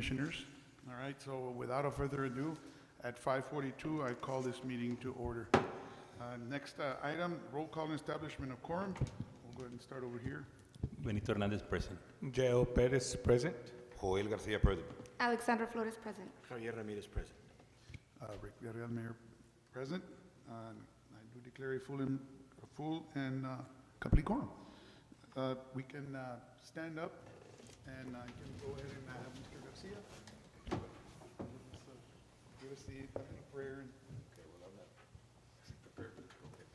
Commissioners. All right, so without a further ado, at 5:42, I call this meeting to order. Next item, roll call and establishment of quorum. We'll go ahead and start over here. Benito Hernandez present. J.L. Perez present. Joel Garcia present. Alexandra Flores present. Javier Ramirez present. Rick Villarreal, Mayor, present. I do declare a full and complete quorum. We can stand up, and I can go ahead and have Mr. Garcia give us the opening prayer. Okay, well, I'm not prepared. Okay.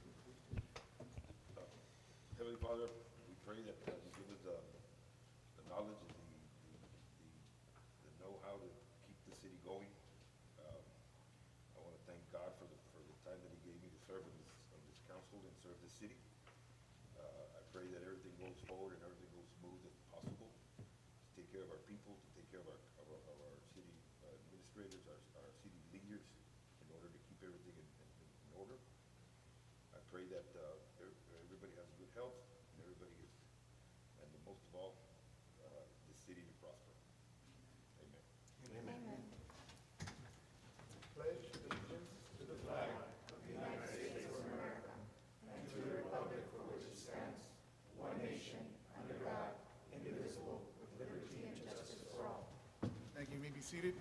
Heavenly Father, we pray that you give us the knowledge and the know-how to keep the city going. I want to thank God for the time that He gave me to serve on this council and serve the city. I pray that everything goes forward and everything goes smooth as possible. To take care of our people, to take care of our city administrators, our city leaders, in order to keep everything in order. I pray that everybody has good health and everybody is, and most of all, the city to prosper. Amen. Amen. Thank you. You may be seated.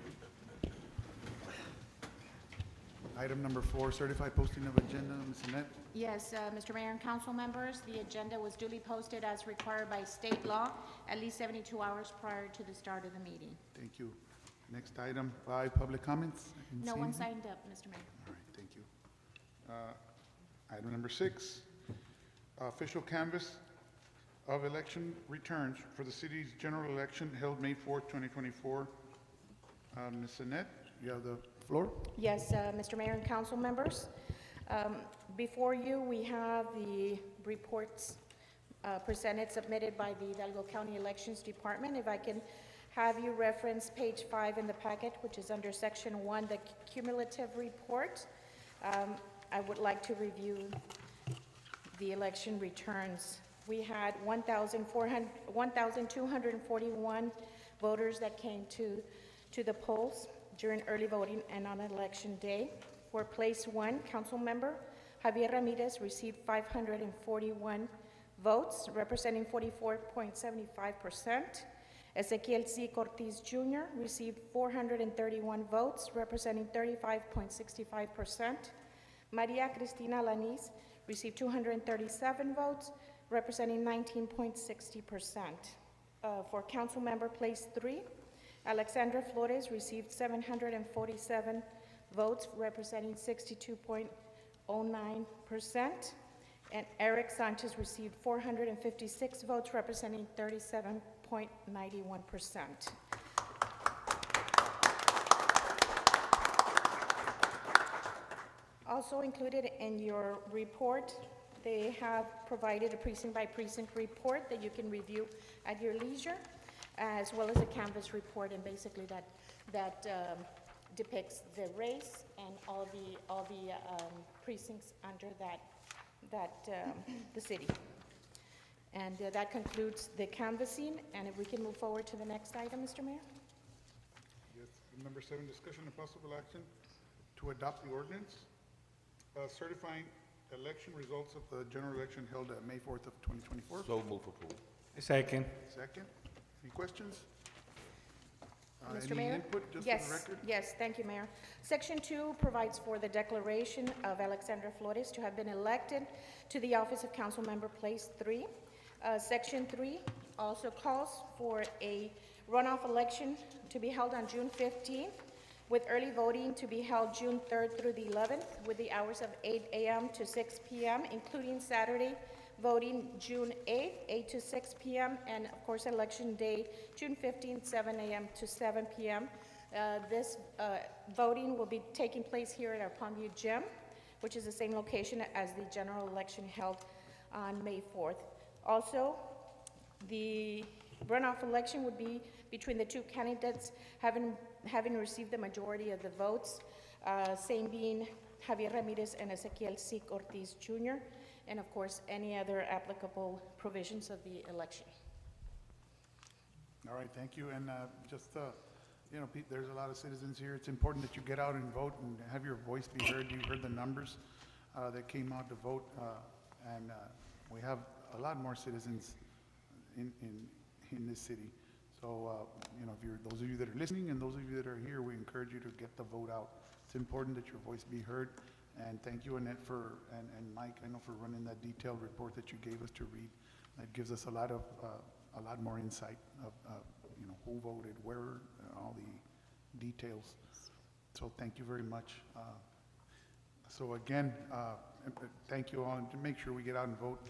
Item number 4, certified posting of agenda. Ms. Annette. Yes, Mr. Mayor and council members, the agenda was duly posted as required by state law at least 72 hours prior to the start of the meeting. Thank you. Next item, 5, public comments. I didn't No see one any. signed up, Mr. Mayor. All right, thank you. Item number 6, official canvass of election returns for the city's general election held May 4th, 2024. Ms. Annette, you have the floor. Yes, Mr. Mayor and council members, before you, we have the reports presented, submitted by the Hidalgo County Elections Department. If I can have you reference page 5 in the packet, which is under section 1, the cumulative report. I would like to review the election returns. We had 1,241 voters that came to the polls during early voting and on election day. For place 1, council member Javier Ramirez received 541 votes, representing 44.75%. Ezequiel C. Cortez Jr. received 431 votes, representing 35.65%. Maria Cristina Lanis received 237 votes, representing 19.60%. For council member place 3, Alexandra Flores received 747 votes, representing 62.09%. And Eric Sanchez received 456 votes, representing 37.91%. Also included in your report, they have provided a precinct-by-precinct report that you can review at your leisure, as well as a canvas report, and basically that depicts the race and all the precincts under the city. And that concludes the canvassing, and if we can move forward to the next item, Mr. Mayor? Yes, number 7, discussion and possible action to adopt the ordinance certifying election results of the general election held at May 4th of 2024. So move for approval. Second. Second. Any questions? Mr. Any Mayor? input, just for Yes, the record? yes, thank you, Mayor. Section 2 provides for the declaration of Alexandra Flores to have been elected to the office of council member place 3. Section 3 also calls for a runoff election to be held on June 15th, with early voting to be held June 3rd through the 11th, with the hours of 8 a.m. to 6 p.m., including Saturday voting June 8th, 8 to 6 p.m., and of course, election day, June 15th, 7 a.m. to 7 p.m. This voting will be taking place here at our Palmview Gym, which is the same location as the general election held on May 4th. Also, the runoff election would be between the two candidates having received the majority of the votes, same being Javier Ramirez and Ezequiel C. Cortez Jr., and of course, any other applicable provisions of the election. All right, thank you. And just you know, there's a lot of citizens here. It's important that you get out and vote and have your voice be heard. You heard the numbers that came out to vote, and we have a lot more citizens in this city. So, you know, if you're, those of you that are listening and those of you that are here, we encourage you to get the vote out. It's important that your voice be heard. And thank you, Annette, and Mike, I know, for running that detailed report that you gave us to read. That gives us a lot more insight of, you know, who voted, where, all the details. So thank you very much. So again, thank you all, and to make sure we get out and vote.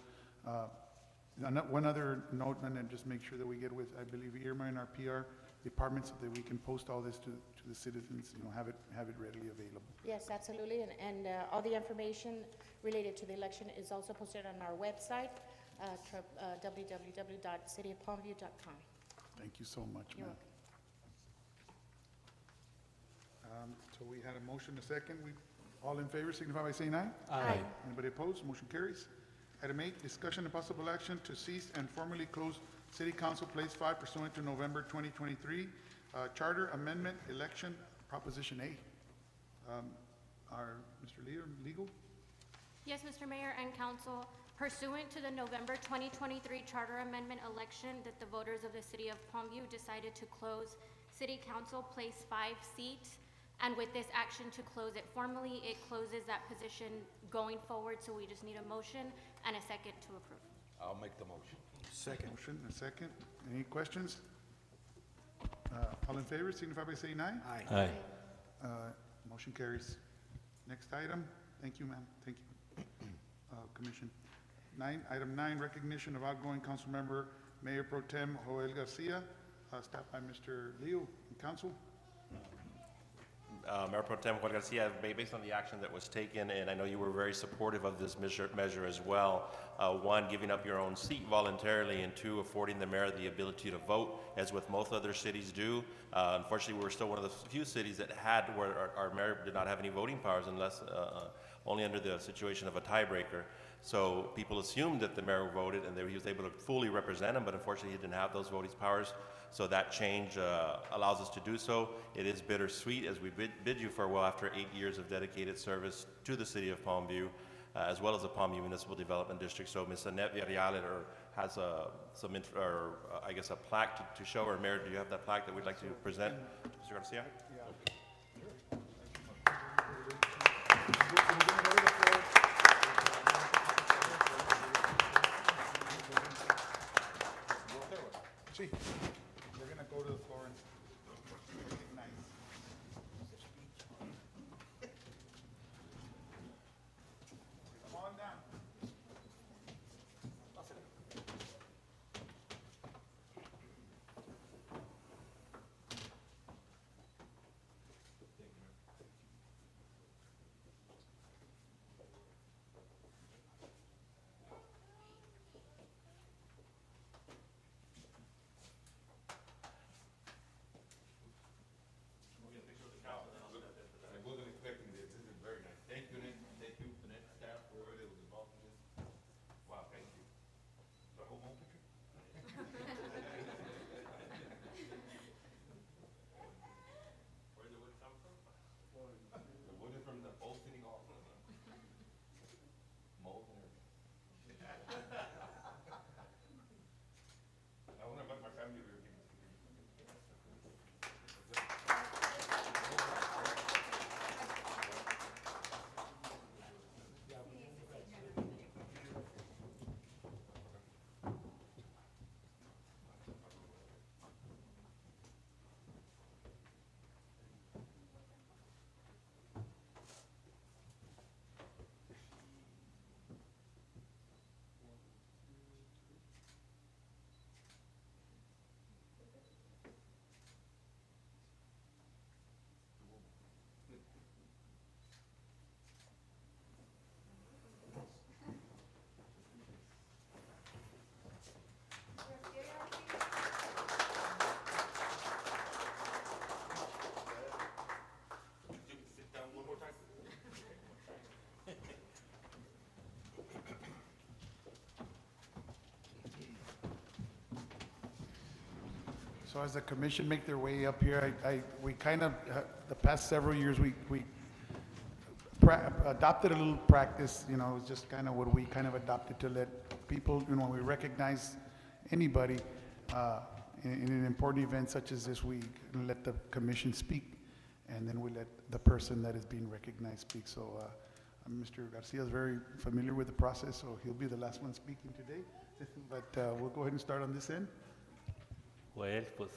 One other note, and then just make sure that we get with, I believe, Irma and our PR department, so that we can post all this to the citizens, you know, have it readily available. Yes, absolutely, and all the information related to the election is also posted on our website, www.cityofpalmview.com. Thank you so much, You're ma'am. So we had a motion, a second. All in favor, signify by saying aye. Aye. Anybody opposed? Motion carries. Item 8, discussion and possible action to cease and formally close City Council Place 5 pursuant to November 2023 Charter Amendment Election Proposition A. Mr. Legal? Yes, Mr. Mayor and Council, pursuant to the November 2023 Charter Amendment election that the voters of the City of Palmview decided to close City Council Place 5 seat, and with this action to close it formally, it closes that position going forward, so we just need a motion and a second to approve. I'll make the motion. Second. Motion, a second. Any questions? All in favor, signify by saying aye. Aye. Motion carries. Next item. Thank you, ma'am. Thank you. Commission. Item 9, recognition of outgoing council member, Mayor Pro Tem Joel Garcia, staffed by Mr. Leo. Council? Mayor Pro Tem Juan Garcia, based on the action that was taken, and I know you were very supportive of this measure as well. One, giving up your own seat voluntarily, and two, affording the mayor the ability to vote, as with most other cities do. Unfortunately, we're still one of the few cities that had where our mayor did not have any voting powers, unless only under the situation of a tiebreaker. So people assumed that the mayor voted and that he was able to fully represent them, but unfortunately he didn't have those voting powers. So that change allows us to do so. It is bittersweet, as we bid you farewell after 8 years of dedicated service to the City of Palmview, as well as the Palmview Municipal Development District. So Ms. Annette Villarreal has a plaque to show her. Mayor, do you have that plaque that we'd like to present to Mr. Garcia? See, we're gonna go to the floor and recognize. Come on down. So as the commission make their way up here, we kind of, the past several years, we adopted a little practice, you know, it's just kind of what we kind of adopted to let people, you know, when we recognize anybody in an important event such as this, we let the commission speak, and then we let the person that is being recognized speak. So Mr. Garcia is very familiar with the process, so he'll be the last one speaking today. But we'll go ahead and start on this end. Well, pues,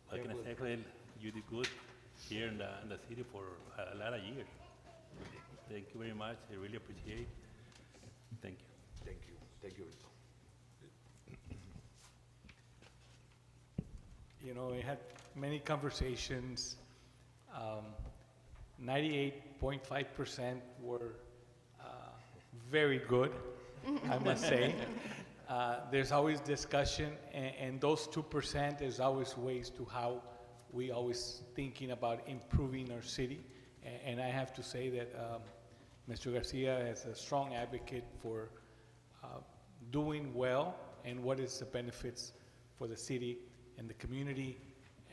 what can I say, Joel? You did good here in the city for a lot of years. Thank you very much. I really appreciate it. Thank you. Thank you. Thank you. You know, we had many conversations. 98.5% were very good, I must say. There's always discussion, and those 2% is always ways to how we always thinking about improving our city. And I have to say that Mr. Garcia is a strong advocate for doing well and what is the benefits for the city and the community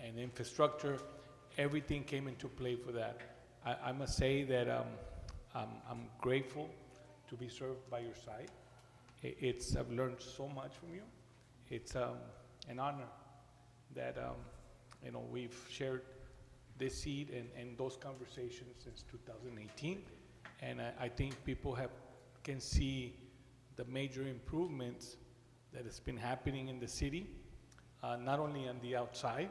and infrastructure. Everything came into play for that. I must say that I'm grateful to be served by your side. I've learned so much from you. It's an honor that you know, we've shared this seat and those conversations since 2018, and I think people can see the major improvements that has been happening in the city, not only on the outside,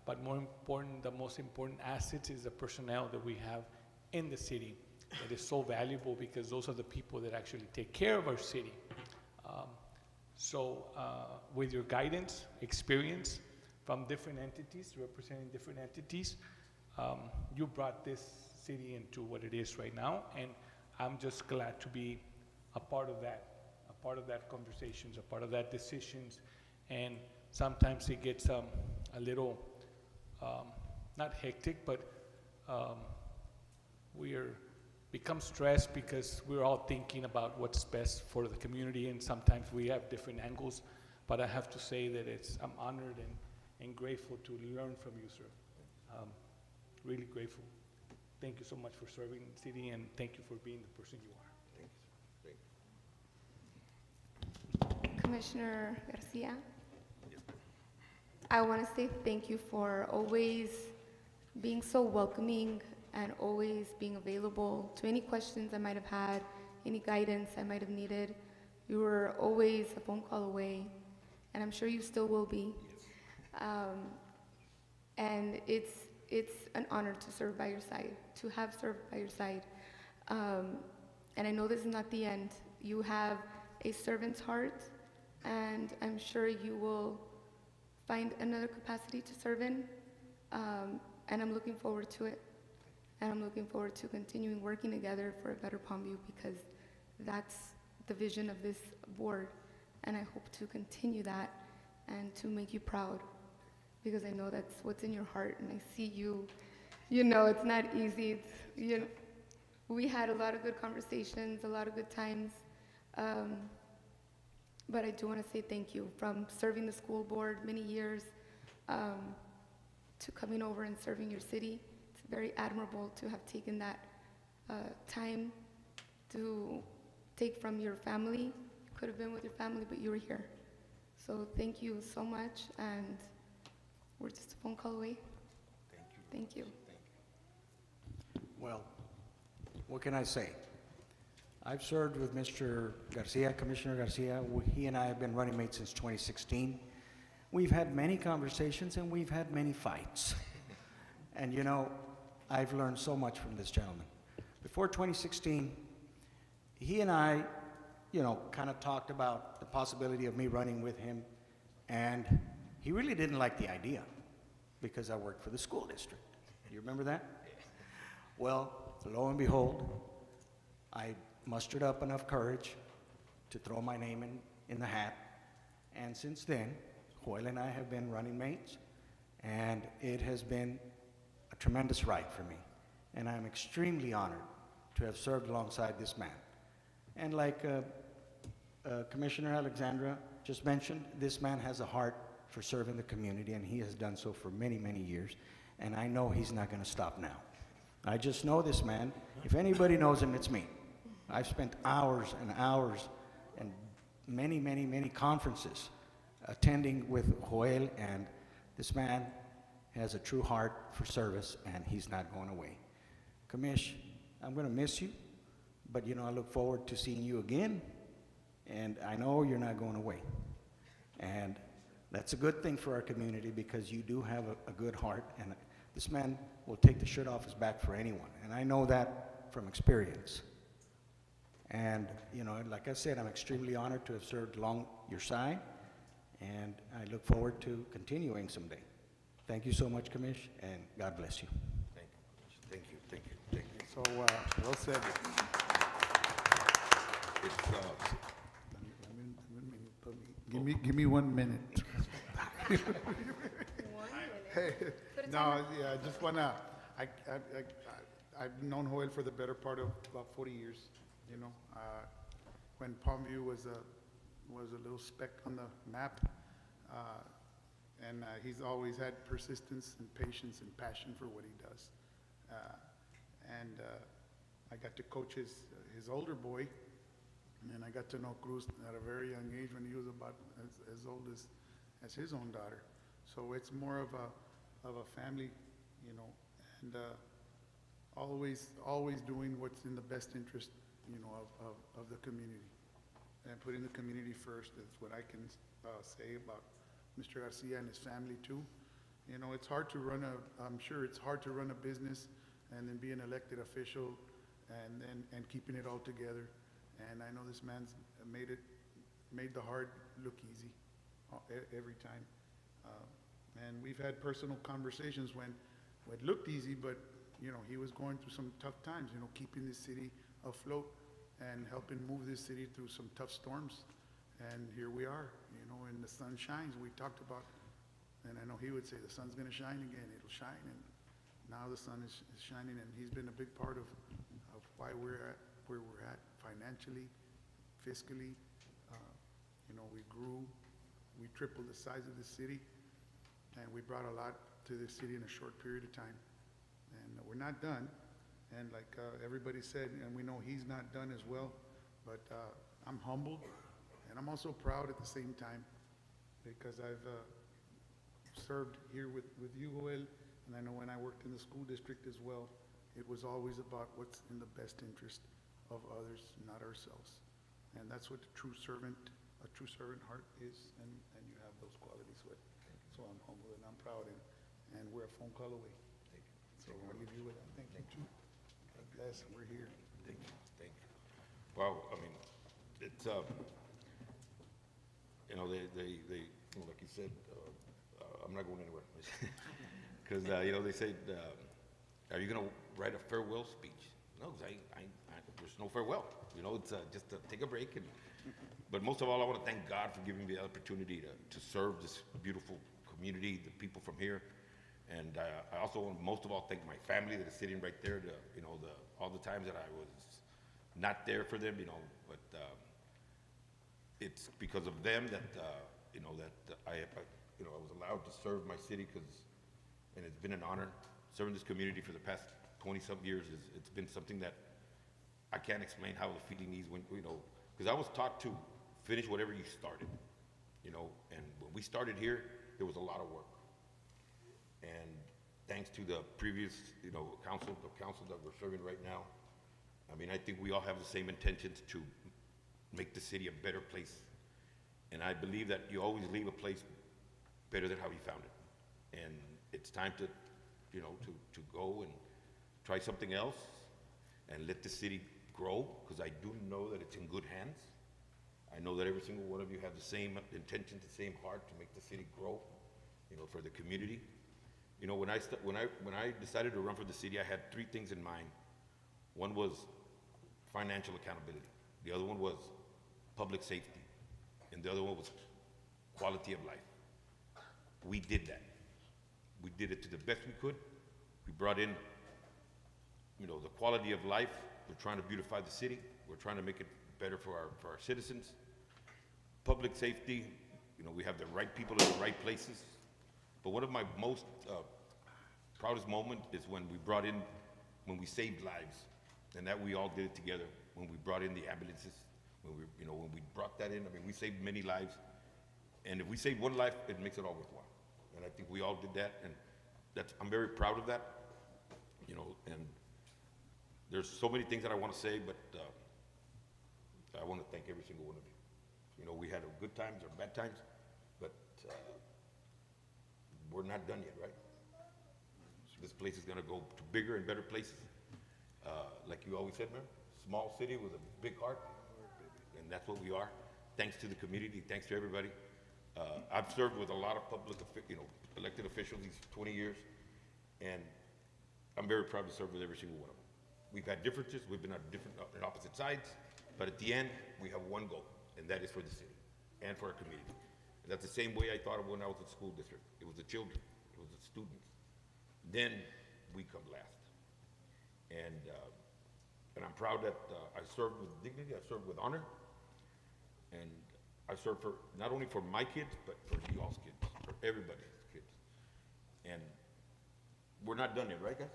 but more important, the most important assets is the personnel that we have in the city. That is so valuable because those are the people that actually take care of our city. So with your guidance, experience from different entities, representing different entities, you brought this city into what it is right now, and I'm just glad to be a part of that conversations, a part of that decisions, and sometimes it gets a little, not hectic, but become stressed because we're all thinking about what's best for the community, and sometimes we have different angles, but I have to say that I'm honored and grateful to learn from you, sir. Really grateful. Thank you so much for serving the city, and thank you for being the person you are. Thank you. Commissioner Garcia, I want to say thank you for always being so welcoming and always being available to any questions I might have had, any guidance I might have needed. You were always a phone call away, and I'm sure you still will be. And it's an honor to serve by your side, to have served by your side. And I know this is not the end. You have a servant's heart, and I'm sure you will find another capacity to serve in. And I'm looking forward to it. And I'm looking forward to continuing working together for a better Palmview, because that's the vision of this board. And I hope to continue that and to make you proud, because I know that's what's in your heart, and I see you. You know, it's not easy. We had a lot of good conversations, a lot of good times. But I do want to say thank you, from serving the school board many years to coming over and serving your city. It's very admirable to have taken that time to take from your family. You could have been with your family, but you were here. So thank you so much, and we're just a phone call away. Thank you. Thank you. Well, what can I say? I've served with Mr. Garcia, Commissioner Garcia. He and I have been running mates since 2016. We've had many conversations and we've had many fights. And you know, I've learned so much from this gentleman. Before 2016, he and I, you know, kind of talked about the possibility of me running with him, and he really didn't like the idea because I worked for the school district. You remember that? Well, lo and behold, I mustered up enough courage to throw my name in the hat, and since then, Joel and I have been running mates, and it has been a tremendous ride for me, and I'm extremely honored to have served alongside this man. And like Commissioner Alexandra just mentioned, this man has a heart for serving the community, and he has done so for many, many years. And I know he's not going to stop now. I just know this man. If anybody knows him, it's me. I've spent hours and hours and many, many, many conferences attending with Joel, and this man has a true heart for service, and he's not going away. Commish, I'm going to miss you, but you know, I look forward to seeing you again, and I know you're not going away. And that's a good thing for our community, because you do have a good heart, and this man will take the shirt off his back for anyone, and I know that from experience. And, you know, like I said, I'm extremely honored to have served along your side, and I look forward to continuing someday. Thank you so much, Commish, and God bless you. Thank you, thank you, thank you. So, well said. Give me 1 minute. Hey, no, yeah, I just wanna, I've known Joel for the better part of about 40 years, you know. When Palmview was a little speck on the map, and he's always had persistence and patience and passion for what he does. I got to coach his older boy, and I got to know Cruz at a very young age when he was about as old as his own daughter. So it's more of a family, you know, and always doing what's in the best interest, you know, of the community, and putting the community first. That's what I can say about Mr. Garcia and his family too. You know, it's hard to run I'm sure it's hard to run a business and then be an elected official and keeping it all together. And I know this man's made the hard look easy every time. And we've had personal conversations when it looked easy, but, you know, he was going through some tough times, you know, keeping the city afloat and helping move this city through some tough storms. And here we are, you know, and the sun shines. We talked about, and I know he would say the sun's going to shine again. It'll shine, and now the sun is shining, and he's been a big part of why we're at where we're at financially, fiscally. You know, we grew, we tripled the size of the city, and we brought a lot to the city in a short period of time. And we're not done, and like everybody said, and we know he's not done as well, but I'm humbled. And I'm also proud at the same time, because I've served here with you, Joel, and I know when I worked in the school district as well, it was always about what's in the best interest of others, not ourselves. And that's what a true servant heart is, and you have those qualities with. So I'm humble and I'm proud, and we're a phone call away. Thank you. So I'll leave you with that. Thank you too. God bless, we're here. Thank you, thank you. Well, I mean, it's, you know, they like you said, I'm not going anywhere. Because, you know, they said, are you going to write a farewell speech? No, because there's no farewell. You know, it's just to take a break. But most of all, I want to thank God for giving me the opportunity to serve this beautiful community, the people from here. And I also want, most of all, thank my family that is sitting right there, you know, all the times that I was not there for them, you know, but it's because of them that, you know, that I was allowed to serve my city, and it's been an honor serving this community for the past 20-some years. It's been something that I can't explain how the feeling is when, you know, because I was taught to finish whatever you started, you know, and when we started here, there was a lot of work. And thanks to the previous, you know, the council that we're serving right now, I mean, I think we all have the same intentions to make the city a better place. And I believe that you always leave a place better than how you found it. And it's time to, you know, to go and try something else and let the city grow, because I do know that it's in good hands. I know that every single one of you have the same intention, the same heart to make the city grow, you know, for the community. You know, when I decided to run for the city, I had three things in mind. One was financial accountability. The other one was public safety. And the other one was quality of life. We did that. We did it to the best we could. We brought in, you know, the quality of life. We're trying to beautify the city. We're trying to make it better for our citizens. Public safety, You know, we have the right people in the right places. But one of my most proudest moment is when we saved lives, and that we all did it together. When we brought in the ambulances, when we brought that in, I mean, we saved many lives. And if we save one life, it makes it all worthwhile. And I think we all did that, and I'm very proud of that. You know, and there's so many things that I want to say, but I want to thank every single one of you. You know, we had our good times, our bad times, but we're not done yet, right? This place is going to go to bigger and better places. Like you always said, man, small city with a big heart, and that's what we are. Thanks to the community, thanks to everybody. I've served with a lot of elected officials these 20 years, and I'm very proud to serve with every single one of them. We've had differences, we've been on opposite sides, but at the end, we have one goal, and that is for the city and for our community. And that's the same way I thought of when I was at school district. It was the children, it was the students. Then we come last. And I'm proud that I served with dignity, I served with honor, and I served for, not only for my kids, but for y'all's kids, for everybody's kids. And we're not done yet, right, guys?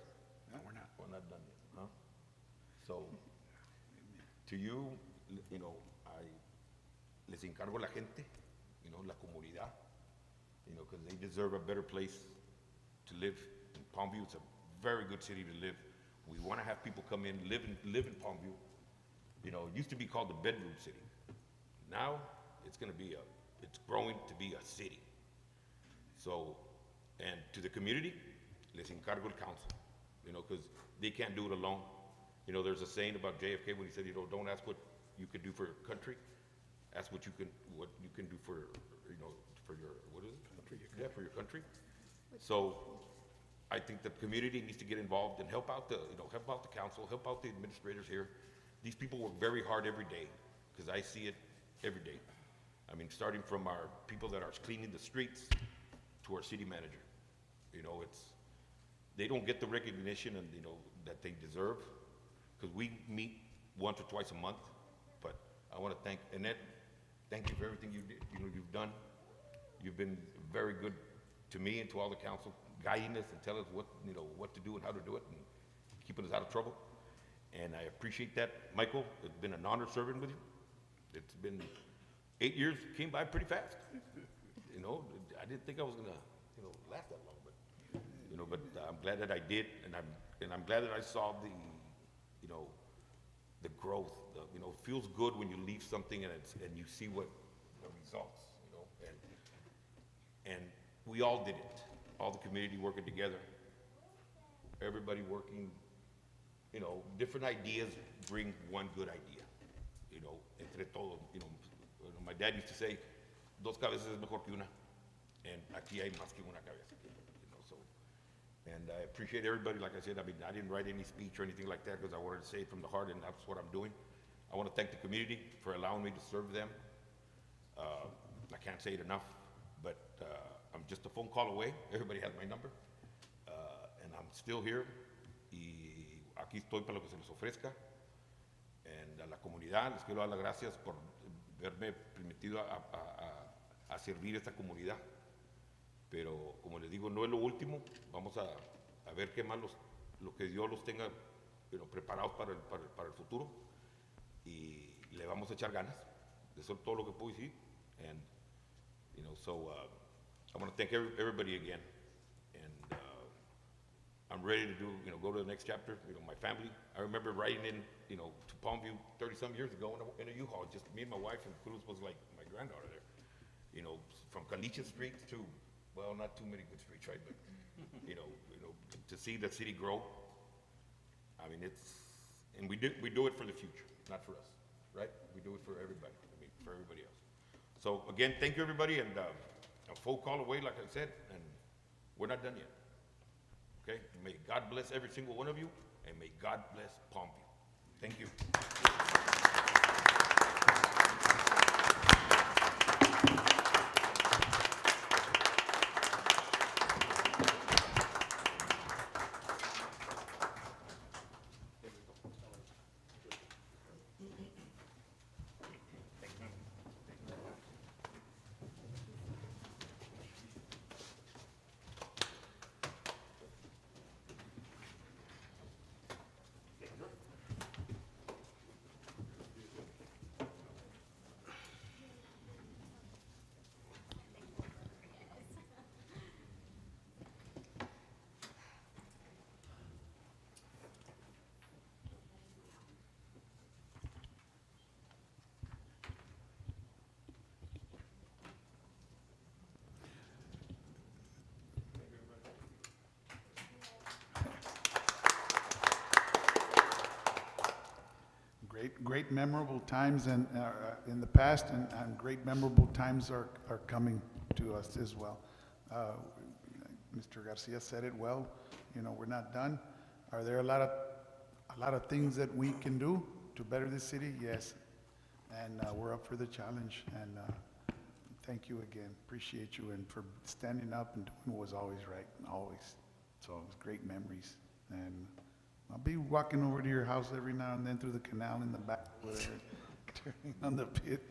No, we're not. We're not done yet, huh? So, to you, you know, les encargo la gente, you know, la comunidad, you know, because they deserve a better place to live. In Palmview, it's a very good city to live. We want to have people come in, live in Palmview. You know, it used to be called the bedroom city. Now, it's growing to be a city. So, and to the community, les encargo el council, you know, because they can't do it alone. You know, there's a saying about JFK when he said, you know, don't ask what you can do for your country, ask what you can do for, you know, for your, what is it? Yeah, for your country. So, I think the community needs to get involved and help out the council, help out the administrators here. These people work very hard every day, because I see it every day. I mean, starting from our people that are cleaning the streets to our city manager. You know, they don't get the recognition and, you know, that they deserve, because we meet once or twice a month. But I want to thank Annette. Thank you for everything you've done. You've been very good to me and to all the council, guiding us and telling us what to do and how to do it, and keeping us out of trouble. And I appreciate that. Michael, it's been an honor serving with you. It's been 8 years, came by pretty fast. You know, I didn't think I was gonna, you know, last that long, but I'm glad that I did, and I'm glad that I saw the, you know, the growth. You know, it feels good when you leave something and you see what the results, you know, and we all did it. All the community working together, everybody working, you know, different ideas bring one good idea, you know, entre todos, you know, my dad used to say, dos cabezas es mejor que una, and aquí hay más que una cabeza, you know, so, and I appreciate everybody, like I said, I mean, I didn't write any speech or anything like that, because I wanted to say it from the heart, and that's what I'm doing. I want to thank the community for allowing me to serve them. I can't say it enough, but I'm just a phone call away. Everybody has my number. And I'm still here. Y aquí estoy para lo que se les ofrezca. And a la comunidad, les quiero dar las gracias por verme permitido a servir a esta comunidad. Pero, como les digo, no es lo último. Vamos a ver qué más lo que Dios los tenga, you know, preparados para el futuro. Y le vamos a echar ganas. Eso es todo lo que puedo decir. And, you know, so I want to thank everybody again, and I'm ready to go to the next chapter. You know, my family. I remember riding in, you know, to Palmview 30-some years ago in a U-Haul, just me and my wife, and Cruz was like my granddaughter there. You know, from Caliche Street to, well, not too many good streets, right? But you know, to see the city grow. I mean, and we do it for the future, not for us, right? We do it for everybody. I mean, for everybody else. So again, thank you everybody, and a phone call away, like I said, and we're not done yet. Okay? May God bless every single one of you, and may God bless Palmview. Thank you. great memorable times and, in the past, and great memorable times are coming to us as well. Mr. Garcia said it well, you know, we're not done. Are there a lot of things that we can do to better the city? Yes. And we're up for the challenge, and thank you again. Appreciate you and for standing up and doing what was always right, always. So it was great memories. And I'll be walking over to your house every now and then through the canal in the back over there, turning on the pit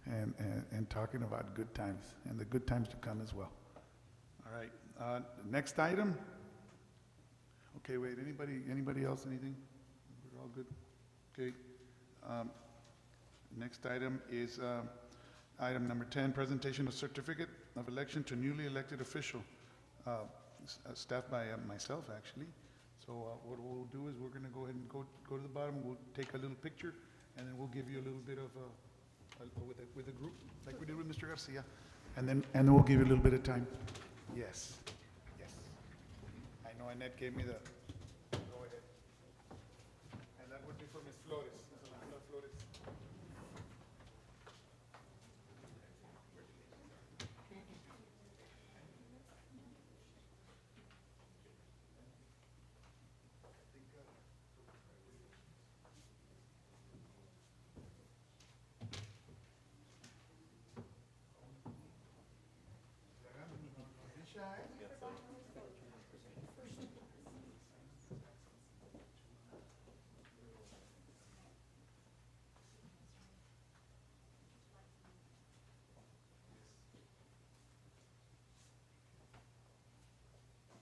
and talking about good times and the good times to come as well. All right, next item. Okay, wait, anybody else, anything? We're all good? Okay. Next item is item number 10, presentation of certificate of election to newly elected official, staffed by myself, actually. So what we'll do is we're going to go ahead and go to the bottom. We'll take a little picture, and then we'll give you a little bit of with a group, like we did with Mr. Garcia, and then we'll give you a little bit of time. Yes, yes. I know Annette gave me the. Go ahead. And that would be for Ms. Flores. Ms. Flores.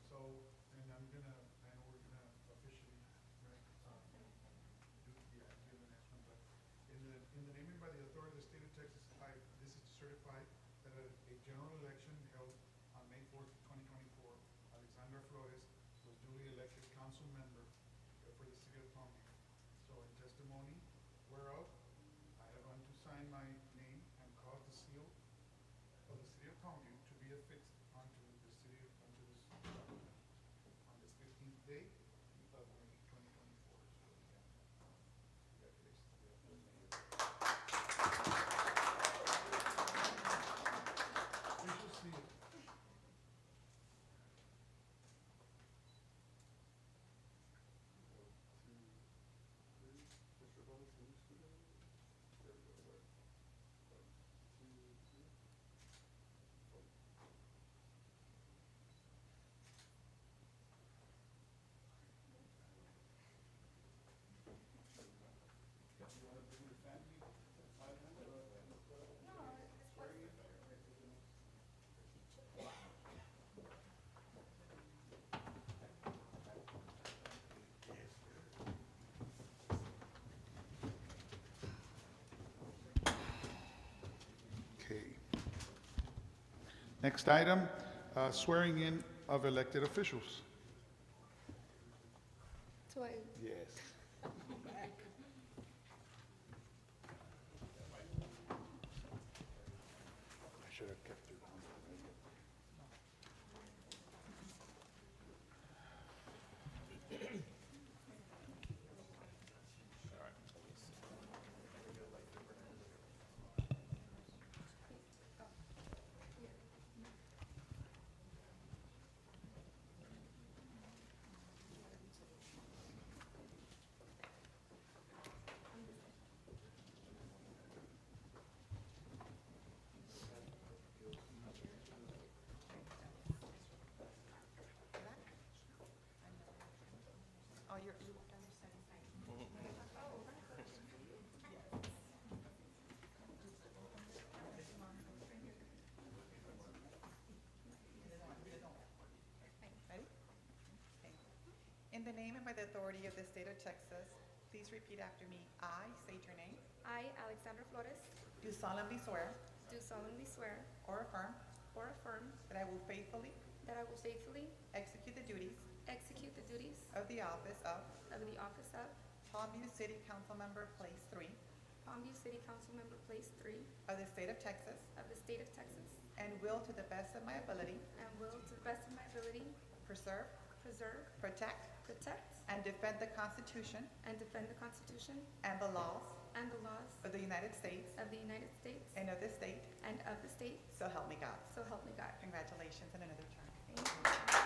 So, and I know we're gonna officially, right, do the next one, but in the naming by the authority of the state of Texas, this is to certify that a general election held on May 4th, 2024, Alexandra Flores was duly elected council member for the city of Palmview. So in testimony whereof, I have unto sign my name and cause the seal of the city of Palmview to be affixed unto this document on this 15th day of May 2024. So, congratulations. We shall see it. Okay. Next item, swearing in of elected officials. So I, Yes. I should have kept it on. Oh, you understand. Ready? Okay. In the name and by the authority of the state of Texas, please repeat after me. I state your name. I, Alexandra Flores, Do solemnly swear do solemnly swear or affirm or affirm that I will faithfully that I will faithfully execute the duties execute the duties of the office of the office of Palmview City Council Member, Place 3 Palmview City Council Member, Place 3 of the state of Texas, of the state of Texas, and will, to the best of my ability, and will, to the best of my ability, preserve, preserve, protect, protect, and defend the Constitution and defend the Constitution and the laws and the laws of the United States of the United States and of this state, and of the state, so help me God. so help me God. Congratulations on another term. Thank you.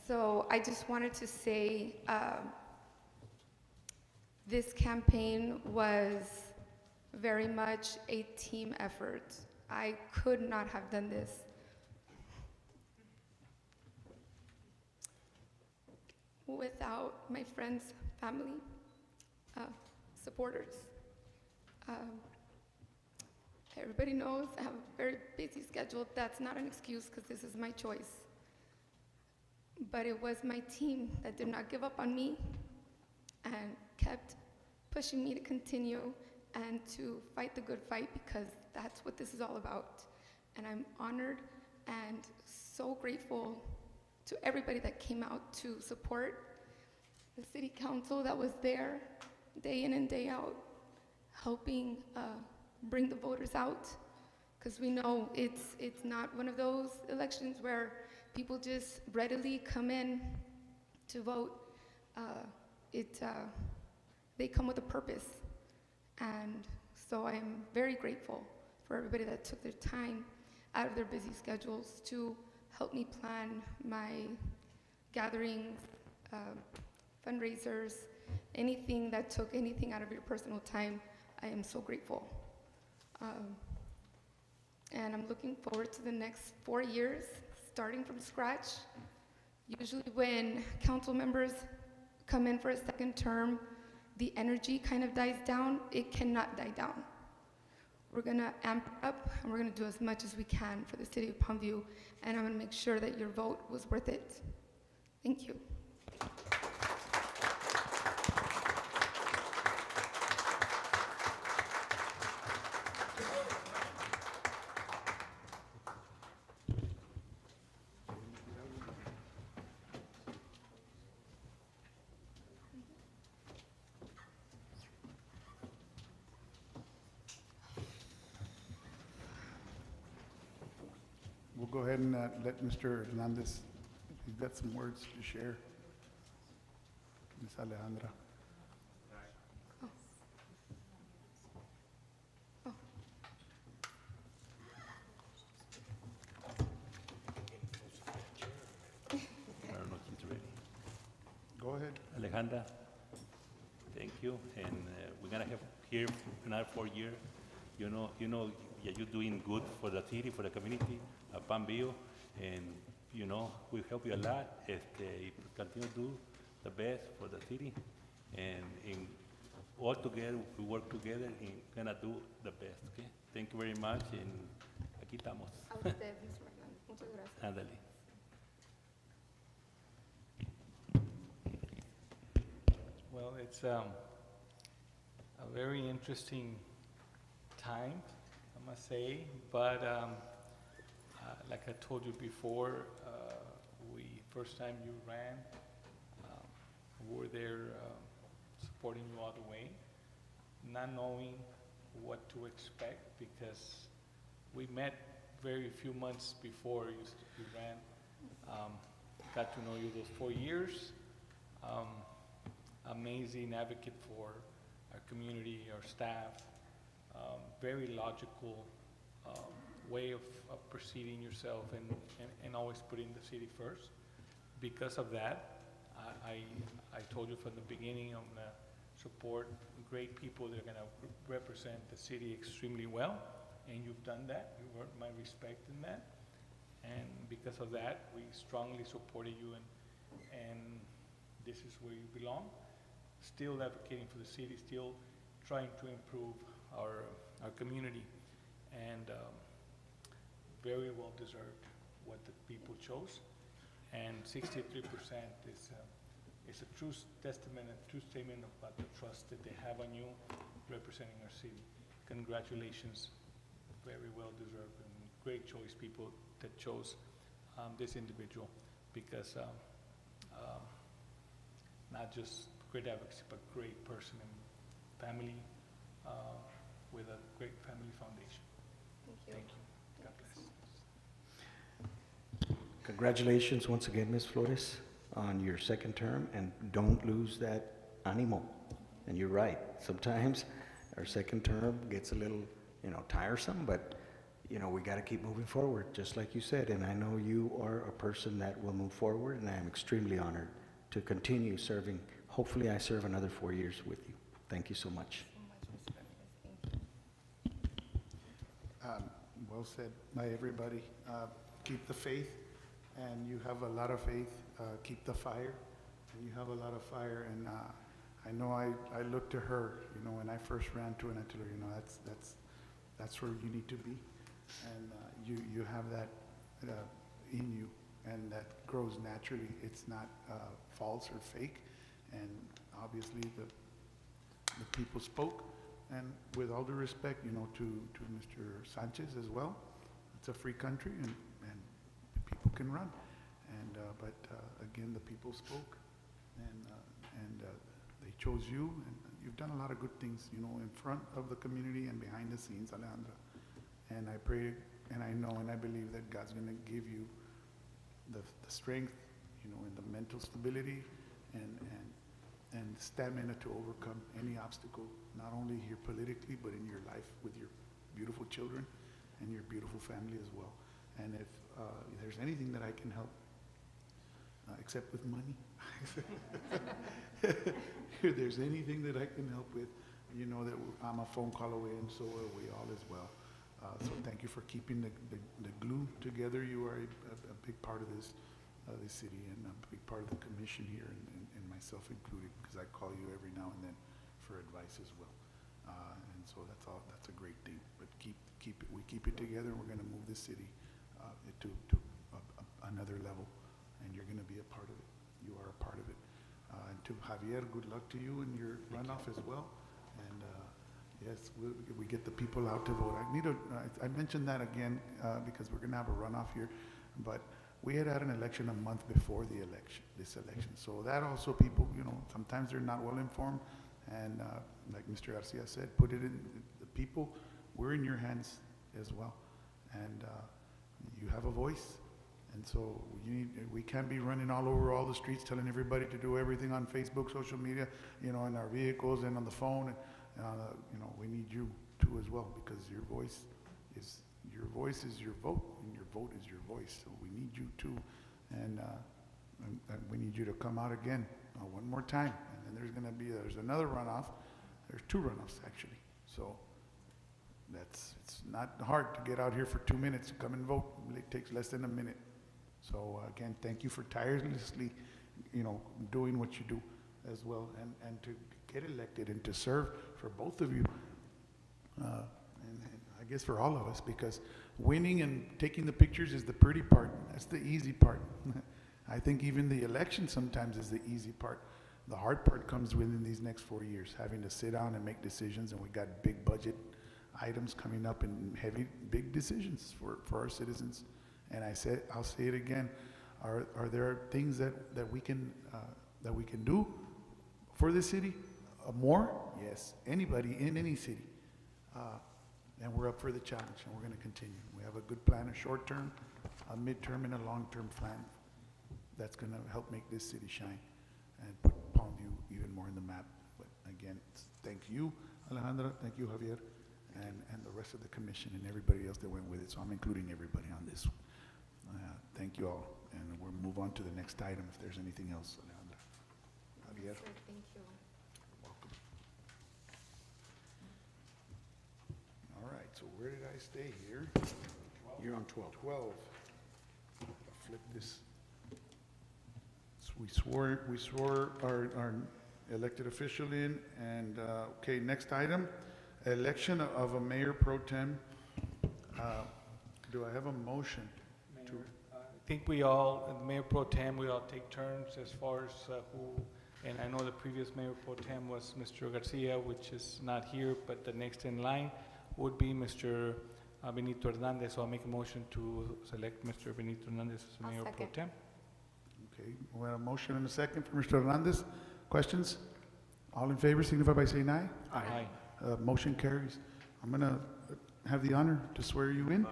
So I just wanted to say this campaign was very much a team effort. I could not have done this without my friends, family, supporters. Everybody knows I have a very busy schedule. That's not an excuse because this is my choice. But it was my team that did not give up on me and kept pushing me to continue and to fight the good fight, because that's what this is all about. And I'm honored and so grateful to everybody that came out to support, the city council that was there day in and day out, helping bring the voters out, because we know it's not one of those elections where people just readily come in to vote. They come with a purpose. And so I'm very grateful for everybody that took their time out of their busy schedules to help me plan my gatherings, fundraisers, anything that took anything out of your personal time. I am so grateful. And I'm looking forward to the next 4 years, starting from scratch. Usually when council members come in for a second term, the energy kind of dies down. It cannot die down. We're gonna amp up, and we're gonna do as much as we can for the city of Palmview, and I'm gonna make sure that your vote was worth it. Thank you. We'll go ahead and let Mr. Hernandez, he's got some words to share. Ms. Alejandra. I don't know if he's ready. Go ahead. Alejandra, thank you, and we're gonna have here another 4 years. You know, yeah, you're doing good for the city, for the community, Palmview, and you know we help you a lot. Continue to do the best for the city, and all together we work together and gonna do the best. Okay, thank you very much, and aquí estamos. A usted, Mr. Hernandez. Muchas gracias. Ándale. Well, it's a very interesting time, I must say, but like I told you before, first time you ran, we were there supporting you all the way, not knowing what to expect, because we met very few months before you ran. Got to know you those 4 years. Amazing advocate for our community, our staff, very logical way of proceeding yourself and always putting the city first. Because of that, I told you from the beginning I'm going to support great people that are going to represent the city extremely well, and you've done that. You earned my respect in that. And because of that, we strongly supported you, and this is where you belong. Still advocating for the city, still trying to improve our community, and very well deserved what the people chose. And 63% is a true testament, a true statement about the trust that they have on you representing our city. Congratulations, very well deserved, and great choice, people that chose this individual, because not just great advocacy, but great person and family with a great family foundation. Thank you. Thank you. God bless. Congratulations once again, Ms. Flores, on your second term, and don't lose that ánimo. And you're right, sometimes our second term gets a little, tiresome, but you know, we got to keep moving forward, just like you said. And I know you are a person that will move forward, and I am extremely honored to continue serving. Hopefully, I serve another 4 years with you. Thank you so much. Well said by everybody. Keep the faith, and you have a lot of faith. Keep the fire, and you have a lot of fire. And I know I looked to her, you know, when I first ran to, and I told her, you know, that's where you need to be, and you have that in you, and that grows naturally. It's not false or fake, and obviously the people spoke. And with all due respect, you know, to Mr. Sanchez as well, it's a free country, and people can run. And but again, the people spoke, and they chose you, and you've done a lot of good things, you know, in front of the community and behind the scenes, Alejandra. And I pray, and I know, and I believe that God's going to give you the strength, you know, and the mental stability, and stamina to overcome any obstacle, not only here politically, but in your life with your beautiful children and your beautiful family as well. And if there's anything that I can help, except with money, if there's anything that I can help with, you know that I'm a phone call away, and so are we all as well. So thank you for keeping the glue together. You are a big part of this city, and a big part of the commission here, and myself included, because I call you every now and then for advice as well. And so that's a great thing. But we keep it together, and we're going to move this city to another level, and you're going to be a part of it. You are a part of it. And to Javier, good luck to you in your runoff as well. And yes, we get the people out to vote. I mentioned that again because we're going to have a runoff here, but we had an election a month before this election. So that also, people, you know, sometimes they're not well informed, and like Mr. Garcia said, put it in the people. We're in your hands as well, and you have a voice, and so we can't be running all over all the streets telling everybody to do everything on Facebook, social media, you know, in our vehicles and on the phone, and you know, we need you too as well, because your voice is your vote, and your vote is your voice. So we need you too, and we need you to come out again one more time. And then there's another runoff. There's 2 runoffs actually. So it's not hard to get out here for 2 minutes to come and vote. It takes less than a minute. So again, thank you for tirelessly, you know, doing what you do as well, and to get elected and to serve for both of you. And I guess for all of us, because winning and taking the pictures is the pretty part. That's the easy part. I think even the election sometimes is the easy part. The hard part comes within these next 4 years, having to sit down and make decisions, and we got big budget items coming up and big decisions for our citizens. And I'll say it again, are there things that we can do for the city? More? Yes. Anybody in any city. And we're up for the challenge, and we're going to continue. We have a good plan, a short-term, a mid-term, and a long-term plan that's going to help make this city shine and put Palmview even more in the map. But again, thank you, Alejandra, thank you, Javier, and the rest of the commission and everybody else that went with it. So I'm including everybody on this one. Thank you all, and we'll move on to the next item if there's anything else, Alejandra. Javier? Sir, thank you. Welcome. All right, so where did I stay here? You're on 12. 12. I'll flip this. So we swore our elected official in, and, okay, next item, election of a mayor pro tem. Do I have a motion? Mayor, I think Mayor Pro Tem, we all take turns as far as who, and I know the previous Mayor Pro Tem was Mr. Garcia, which is not here, but the next in line would be Mr. Benito Hernandez. So I'll make a motion to select Mr. Benito Hernandez as I'll Mayor Pro second. Tem. Okay, we have a motion and a second for Mr. Hernandez. Questions? All in favor, signify by saying aye. Aye. Motion carries. I'm going to have the honor to swear you in. No.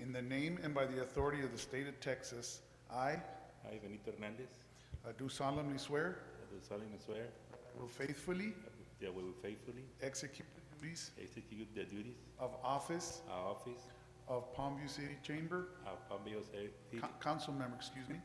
In the name and by the authority of the state of Texas, I I, Benito Hernandez, do solemnly swear do solemnly swear will faithfully that I will faithfully execute the duties execute the duties of office of office of Palmview City Chamber, of Palm Viejo City, council member, excuse me,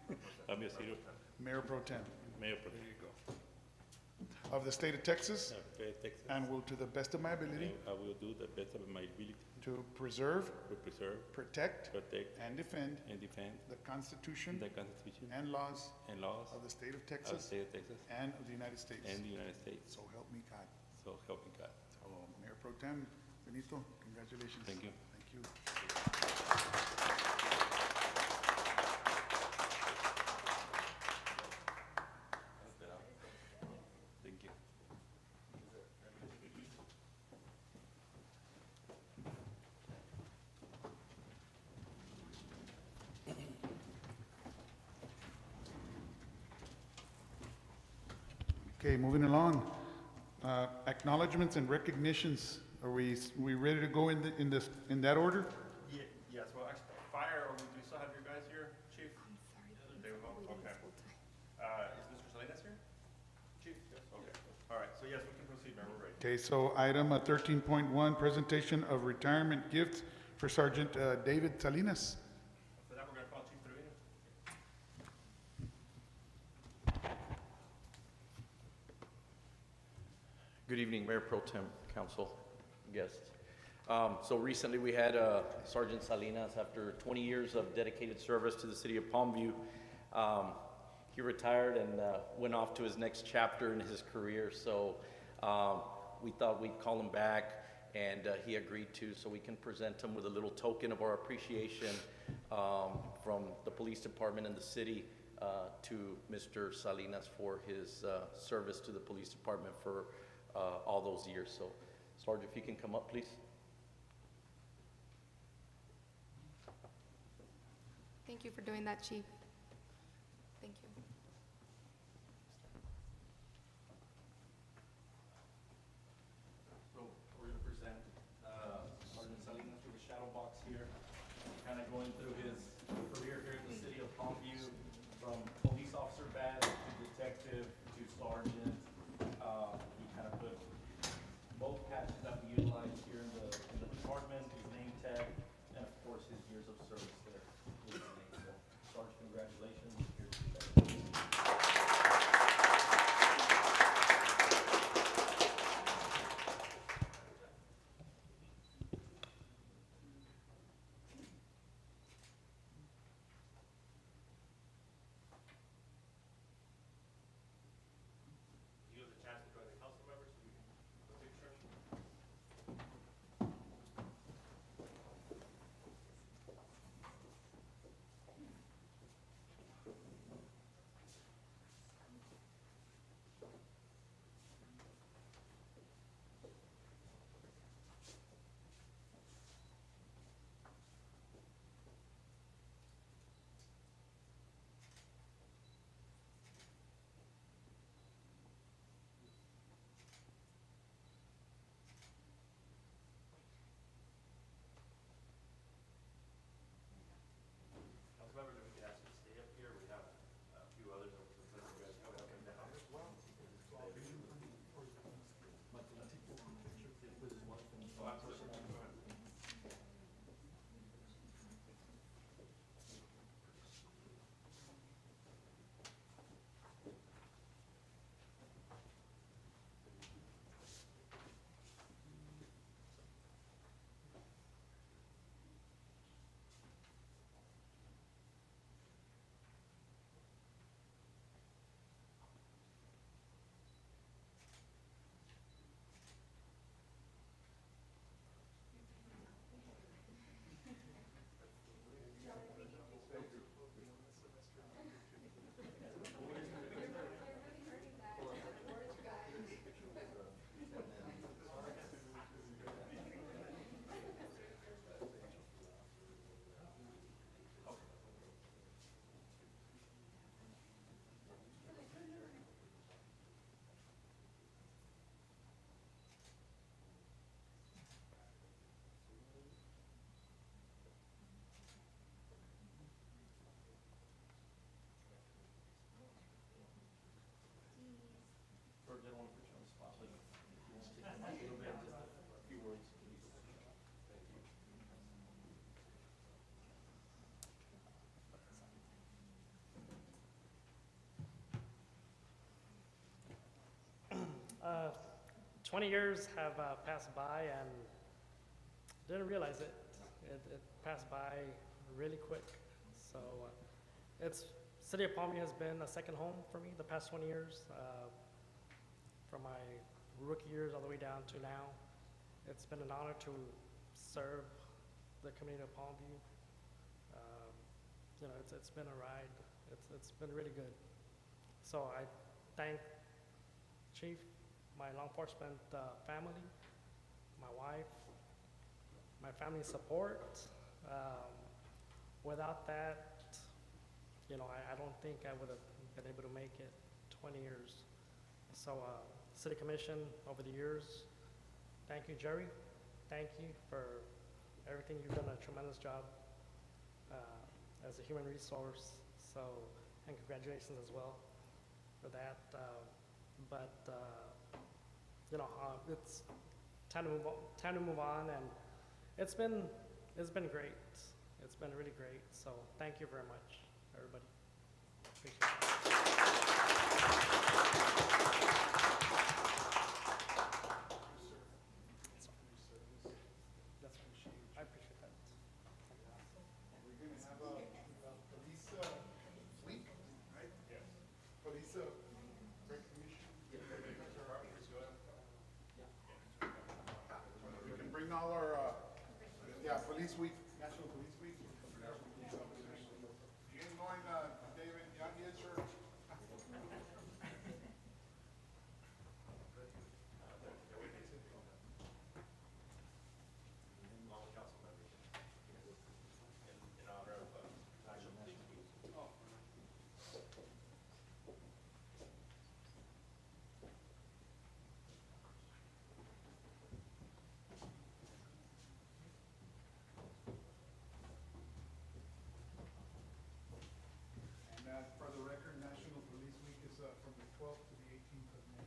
Palm Viejo City Mayor Pro Tem Mayor Pro there you go, of the state of Texas, Tem of Texas. and will to the best of my ability I will do the best of my ability to preserve, to preserve, protect, protect, and defend and defend the Constitution the Constitution and laws and laws of the state of of the Texas state of Texas and of the United States. and the United States. So help me God. So help me God. So, Mayor Pro Tem Benito, congratulations. Thank you. Thank you. Thank you. Okay, moving along. Acknowledgements and recognitions. Are we ready to go in that order? Yes, well, actually, fire, or do you still have your guys here, chief? They will go? Okay. Is Mr. Salinas here? Chief, yes, okay. All right, so yes, we can proceed, Mayor, we're ready. Okay, so item 13.1, presentation of retirement gifts for Sergeant David Salinas. For that, we're gonna call Chief Trevino. Good evening, Mayor Pro Tem, council, guests. So recently we had Sergeant Salinas, after 20 years of dedicated service to the city of Palmview. He retired and went off to his next chapter in his career. So we thought we'd call him back, and he agreed to, so we can present him with a little token of our appreciation from the police department and the city to Mr. Salinas for his service to the police department for all those years. So, Sergeant, if you can come up, please. Thank you for doing that, Chief. Thank you. So we're going to present Sergeant Salinas with a shadow box here, kind of going through his career here in the city of Palmview, from police officer badge to detective to sergeant. He kind of put both patches that we utilize here in the department, his name tag, and of course his years of service there with his name. So, Sergeant, congratulations. Here's your badge. You have the chance to join the council members, so we can go take a picture. Uh, 20 years have passed by and didn't realize it. It passed by really quick. So City of Palm View has been a second home for me the past 20 years. From my rookie years all the way down to now. It's been an honor to serve the community of Palm View. It's been a ride. It's been really good. So I thank Chief, my law enforcement family, my wife, my family support. Without that, I don't think I would have been able to make it 20 years. So, City Commission over the years, thank you, Jerry. Thank you for everything. You've done a tremendous job as a human resource. So, and congratulations as well for that. It's time to move on, and it's been great. It's been really great. So, thank you very much, everybody. Appreciate it. I appreciate that. We're going to have a police week, right? Yes. Police recognition. We can bring all our, police week, National Police Week. You ain't going, David, young yet, sir? And for the record, National Police Week is from the 12th to the 18th of May.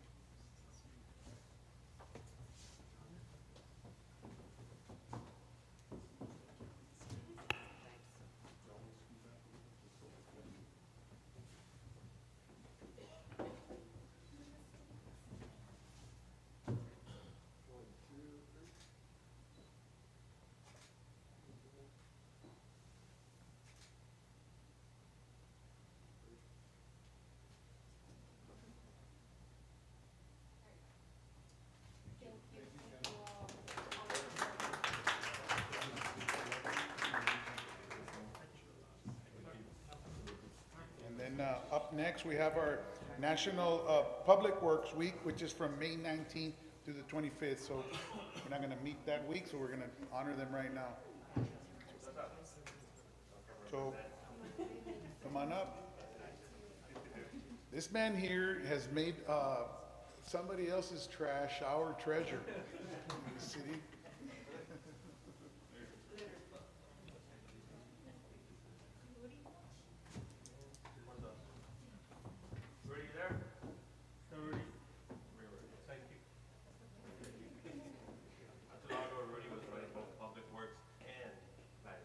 And then up next, we have our National Public Works Week, which is from May 19th to the 25th. So we're not going to meet that week, so we're going to honor them right now. So come on up. This man here has made somebody else's trash our treasure in the city. Rudy there? No, Rudy. Thank you. Not too long ago, Rudy was running both Public Works and Planning.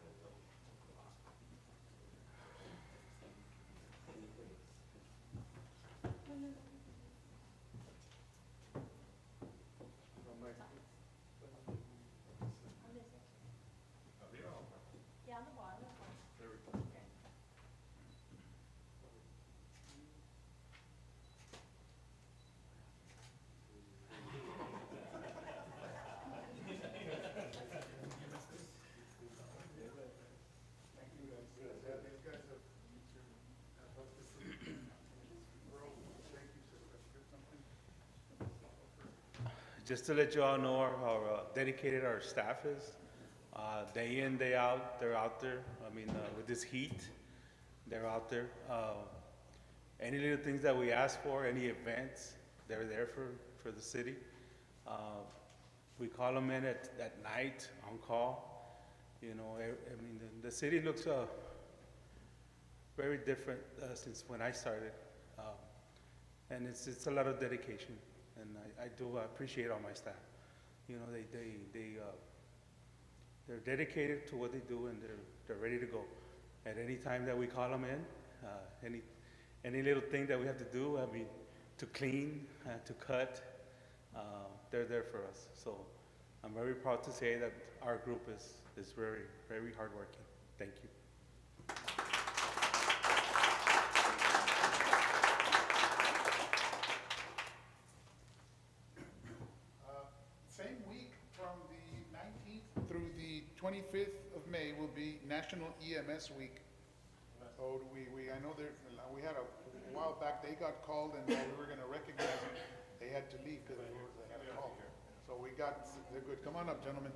Just to let you all know how dedicated our staff is. Day in, day out, they're out there. I mean, with this heat, they're out there. Any little things that we ask for, any events, they're there for the city. We call them in at night on call. You know, I mean, the city looks very different since when I started. And it's a lot of dedication. And I do appreciate all my staff. You know, they're dedicated to what they do, and they're ready to go. At any time that we call them in, any little thing that we have to do, I mean, to clean, to cut, they're there for us. So I'm very proud to say that our group is very, very hardworking. Thank you. Same week from the 19th through the 25th of May will be National EMS Week. So I know we had a while back, they got called and while we were gonna recognize them, they had to leave because they had a call. So they're good. Come on up, gentlemen.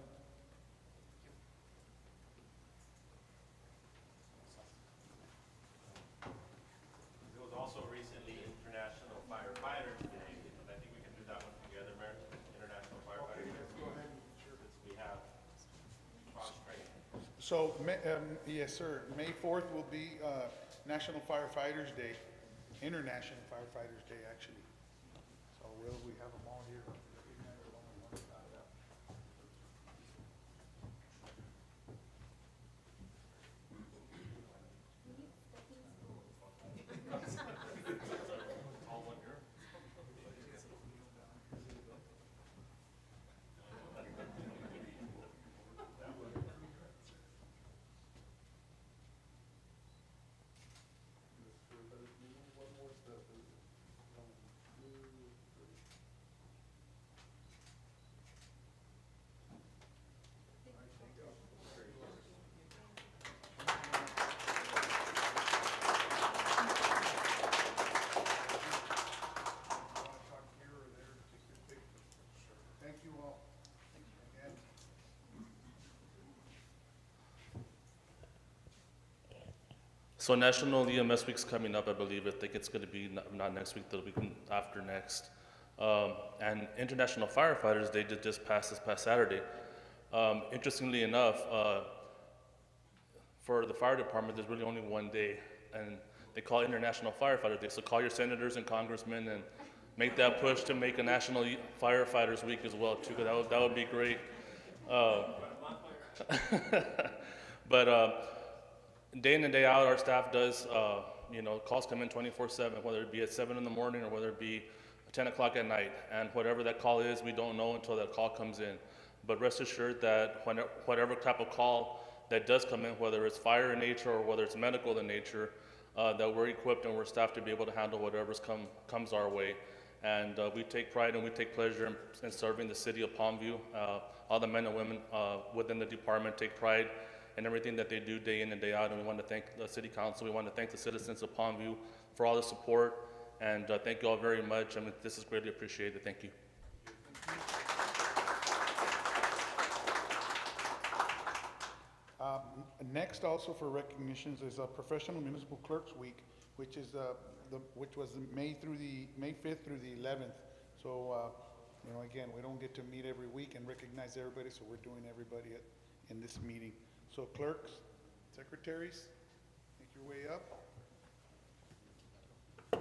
It was also recently International Firefighters Day, and I think we can do that one together, Mayor. International Firefighters Day. Let's go ahead. Sure. Since we have cross-training. So, yes, sir, May 4th will be National Firefighters Day, International Firefighters Day, actually. So we have them all here. Thank you all. Again. So National EMS Week's coming up, I believe. I think it's going to be not next week, the week after next. And International Firefighters Day did just pass this past Saturday. Interestingly enough, for the fire department, there's really only one day, and they call it International Firefighters Day. So call your senators and congressmen and make that push to make a National Firefighters Week as well, too, because that would be great. But day in and day out, our staff does, calls come in 24/7, whether it be at 7 in the morning or whether it be 10 o'clock at night. And whatever that call is, we don't know until that call comes in. But rest assured that whatever type of call that does come in, whether it's fire in nature or whether it's medical in nature, that we're equipped and we're staffed to be able to handle whatever's comes our way. And we take pride and we take pleasure in serving the city of Palmview. All the men and women within the department take pride in everything that they do day in and day out. And we want to thank the city council. We want to thank the citizens of Palmview for all the support. And thank you all very much. I mean, this is greatly appreciated. Thank you. Next, also for recognitions, is Professional Municipal Clerks Week, which is which was May 5th through the 11th. So, again, we don't get to meet every week and recognize everybody, so we're doing everybody in this meeting. So, clerks, secretaries, make your way up. I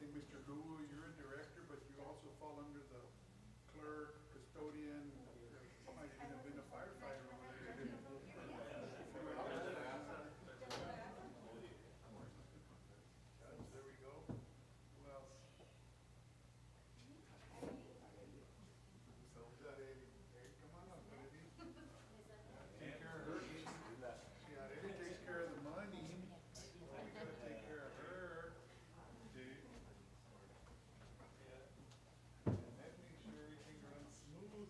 think Mr. Lugo, you're a director, but you also fall under the clerk, custodian. You might even have been a firefighter over there. There we go. Who else? So we got Eddie. Eddie, come on up, Eddie. Take care of her. Yeah, Eddie takes care of the money. We gotta take care of her. And that makes sure everything runs smooth.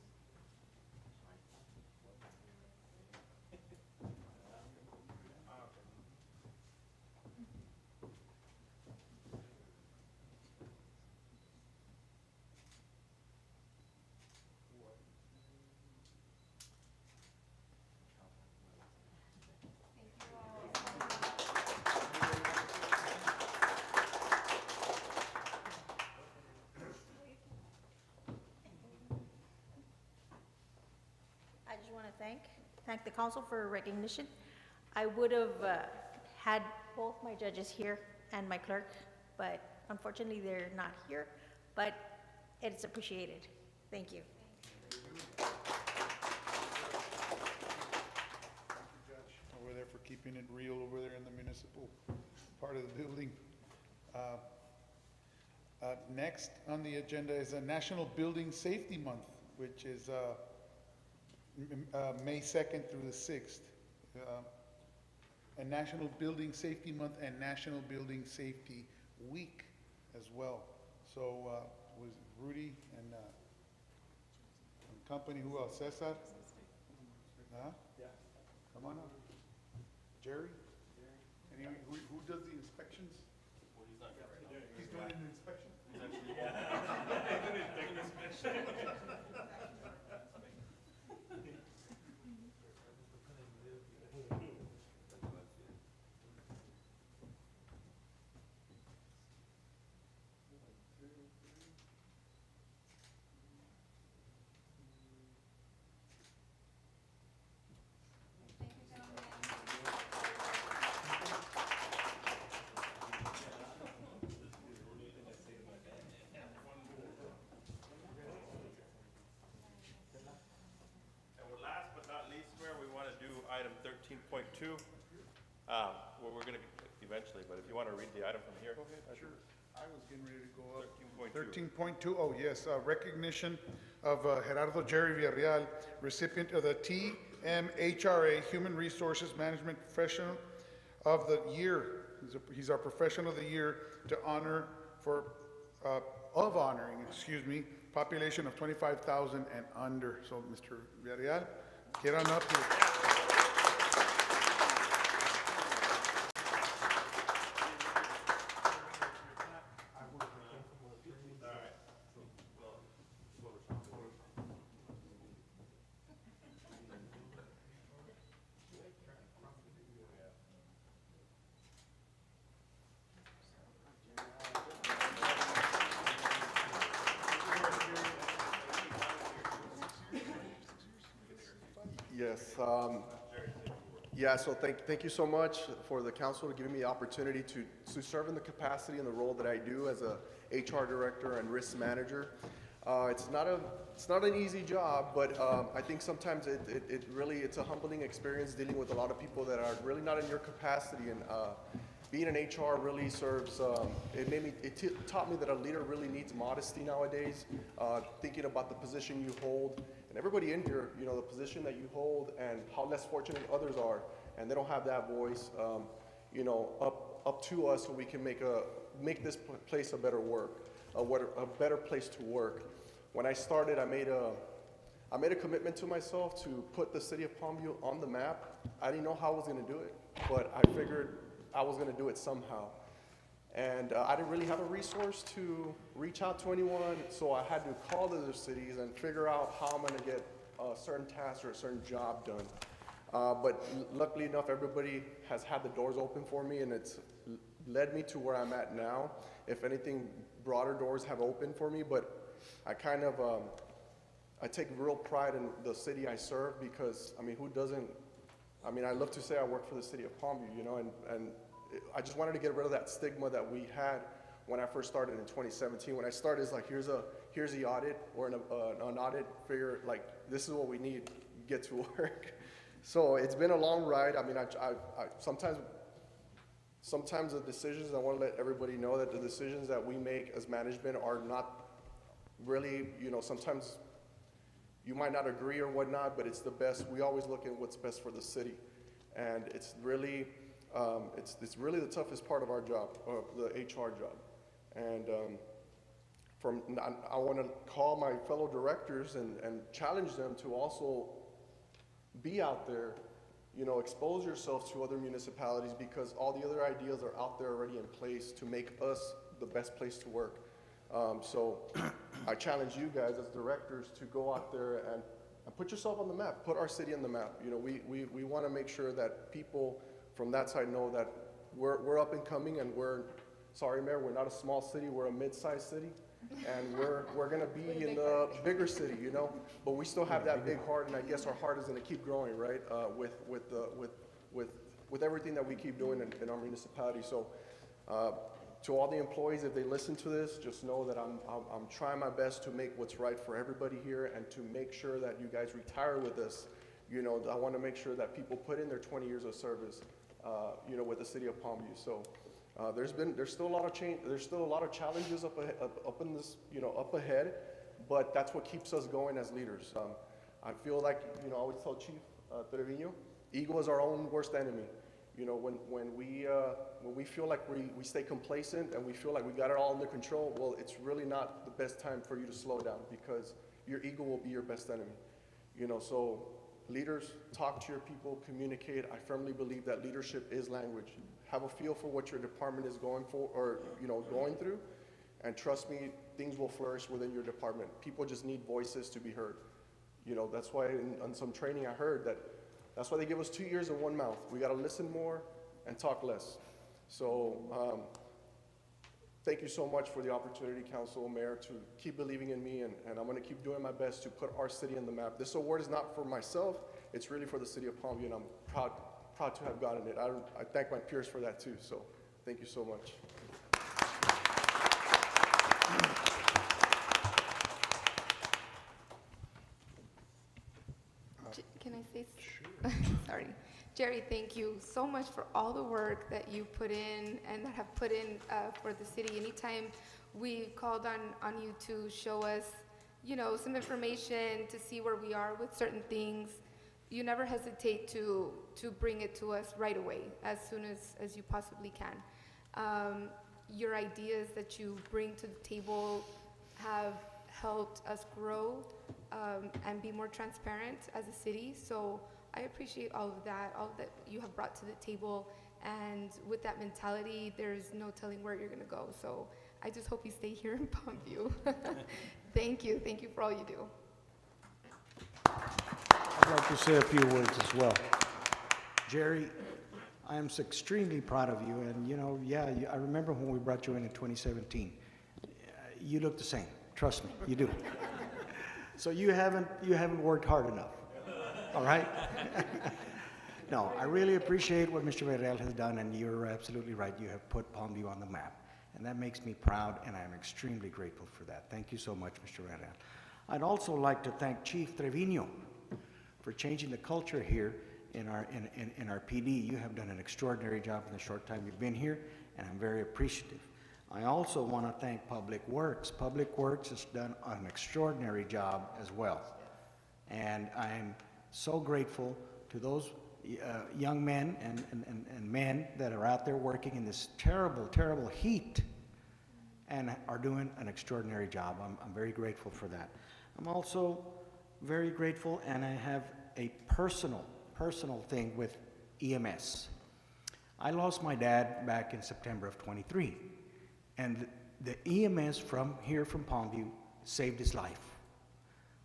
I just want to thank the council for recognition. I would have had both my judges here and my clerk, but unfortunately they're not here, but it's appreciated. Thank you. Thank you, Judge, over there for keeping it real over there in the municipal part of the building. Next on the agenda is a National Building Safety Month, which is May 2nd through the 6th. A National Building Safety Month and National Building Safety Week as well. So was Rudy and company, who else? Cesar? Huh? Yeah. Come on up. Jerry? Any, who does the inspections? Well, he's not here right now. He's doing an inspection? He's actually, Last but not least, Mayor, we want to do item 13.2. Well, we're going to eventually, but if you want to read the item from here. Go ahead, sure. I was getting ready to go up. 13.2. 13.2, oh yes, recognition of Gerardo Jerry Villarreal, recipient of the TMHRA Human Resources Management Professional of the Year. He's our Professional of the Year to honor for, honoring, population of 25,000 and under. So, Mr. Villarreal, get on up here. Yes. So thank you so much for the council to giving me the opportunity to serve in the capacity and the role that I do as a HR director and risk manager. It's not an easy job, but I think sometimes it's a humbling experience dealing with a lot of people that are really not in your capacity. And being in HR really serves. It taught me that a leader really needs modesty nowadays. Thinking about the position you hold. And everybody in here, the position that you hold and how less fortunate others are, and they don't have that voice, up to us so we can make this place a better better place to work. When I started, I made a commitment to myself to put the city of Palmview on the map. I didn't know how I was going to do it, but I figured I was going to do it somehow. And I didn't really have a resource to reach out to anyone, so I had to call the other cities and figure out how I'm going to get a certain task or a certain job done. But luckily enough, everybody has had the doors open for me, and it's led me to where I'm at now. If anything, broader doors have opened for me, but I kind of, I take real pride in the city I serve because, who doesn't, I love to say I work for the city of Palmview, and I just wanted to get rid of that stigma that we had when I first started in 2017. When I started, it's like, here's the audit, or an audit figure, like, this is what we need, get to work. So it's been a long ride. Sometimes the decisions, I want to let everybody know that the decisions that we make as management are not really, sometimes you might not agree or whatnot, but it's the best. We always look at what's best for the city. And it's really, it's really the toughest part of our job, the HR job. And I want to call my fellow directors and challenge them to also be out there, expose yourself to other municipalities, because all the other ideas are out there already in place to make us the best place to work. So I challenge you guys as directors to go out there and put yourself on the map, put our city on the map. We want to make sure that people from that side know that we're up and coming, and sorry, Mayor, we're not a small city, we're a mid-sized city, and we're going to be in the bigger city, but we still have that big heart, and I guess our heart is going to keep growing, right, with everything that we keep doing in our municipality. So to all the employees, if they listen to this, just know that I'm trying my best to make what's right for everybody here, and to make sure that you guys retire with us. I want to make sure that people put in their 20 years of service, with the city of Palmview. So There's still a lot of change, there's still a lot of challenges up in this, up ahead, but that's what keeps us going as leaders. I feel like, I always tell Chief Trevino, ego is our own worst enemy. When we feel like we stay complacent and we feel like we got it all under control, well, it's really not the best time for you to slow down, because your ego will be your best enemy. So leaders, talk to your people, communicate. I firmly believe that leadership is language. Have a feel for what your department is going for, or going through, and trust me, things will flourish within your department. People just need voices to be heard. That's why on some training I heard that's why they give us 2 ears and 1 mouth. We got to listen more and talk less. So thank you so much for the opportunity, Council, Mayor, to keep believing in me, and I'm going to keep doing my best to put our city on the map. This award is not for myself, it's really for the city of Palmview, and I'm proud to have gotten it. I thank my peers for that too, so thank you so much. Can I say? Sorry. Jerry, thank you so much for all the work that you put in and that have put in for the city. Anytime we called on you to show us, some information to see where we are with certain things, you never hesitate to bring it to us right away, as soon as you possibly can. Your ideas that you bring to the table have helped us grow and be more transparent as a city. So I appreciate all that you have brought to the table. And with that mentality, there's no telling where you're going to go. So I just hope you stay here in Palmview. Thank you for all you do. I'd like to say a few words as well. Jerry, I am extremely proud of you. And, I remember when we brought you in 2017. You look the same. Trust me, you do. So you haven't worked hard enough. All right? No, I really appreciate what Mr. Varela has done, and you're absolutely right. You have put Palmview on the map, and that makes me proud, and I'm extremely grateful for that. Thank you so much, Mr. Varela. I'd also like to thank Chief Trevino for changing the culture here in our PD. You have done an extraordinary job in the short time you've been here, and I'm very appreciative. I also want to thank Public Works. Public Works has done an extraordinary job as well. And I'm so grateful to those young men and men that are out there working in this terrible, terrible heat and are doing an extraordinary job. I'm very grateful for that. I'm also very grateful, and I have a personal thing with EMS. I lost my dad back in September of 23. And the EMS from Palmview saved his life.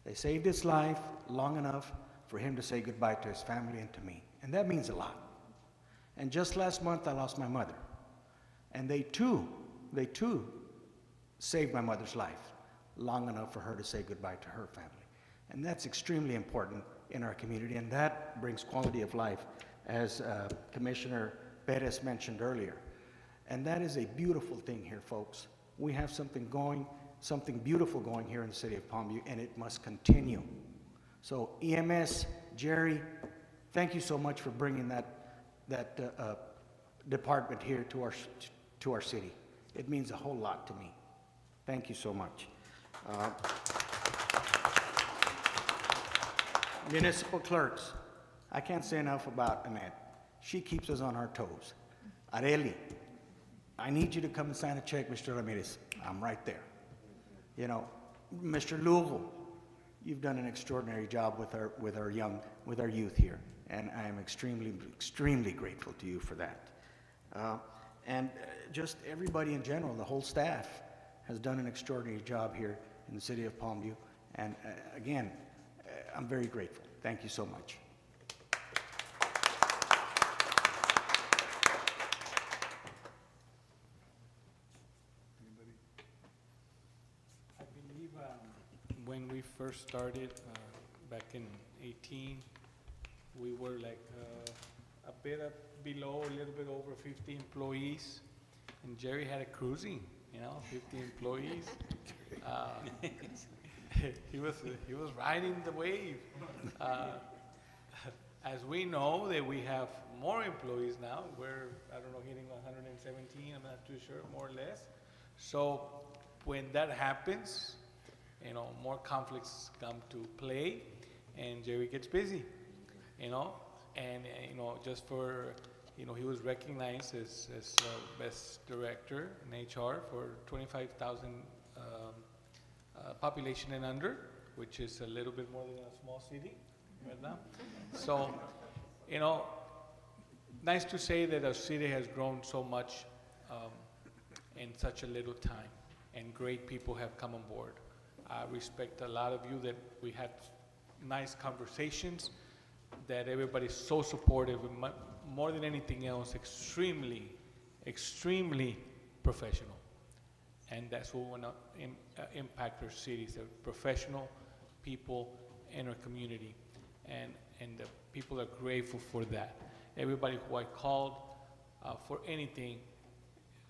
They saved his life long enough for him to say goodbye to his family and to me. And that means a lot. And just last month, I lost my mother. And they too saved my mother's life long enough for her to say goodbye to her family. And that's extremely important in our community, and that brings quality of life, as Commissioner Perez mentioned earlier. And that is a beautiful thing here, folks. We have something beautiful going here in the city of Palmview, and it must continue. So EMS, Jerry, thank you so much for bringing that department here to our city. It means a whole lot to me. Thank you so much. Municipal clerks, I can't say enough about Annette. She keeps us on our toes. Areli, I need you to come and sign a check, Mr. Ramirez. I'm right there. Mr. Lugo, you've done an extraordinary job with our youth here, and I am extremely grateful to you for that. And just everybody in general, the whole staff has done an extraordinary job here in the city of Palmview, and again, I'm very grateful. Thank you so much. When we first started back in 18, we were like a bit below, a little bit over 50 employees, and Jerry had a cruising, 50 employees. He was riding the wave. as we know that we have more employees now, we're, I don't know, hitting 117, I'm not too sure, more or less. So when that happens, you know, more conflicts come to play, and Jerry gets busy, you know, and you know, just for, you know, he was recognized as best director in HR for 25,000 population and under, which is a little bit more than a small city right now. So, you know, nice to say that our city has grown so much in such a little time, and great people have come on board. I respect a lot of you that we had nice conversations, that everybody's so supportive, and more than anything else, extremely, extremely professional. And that's what we want to impact our cities, the professional people in our community. And the people are grateful for that. Everybody who I called for anything,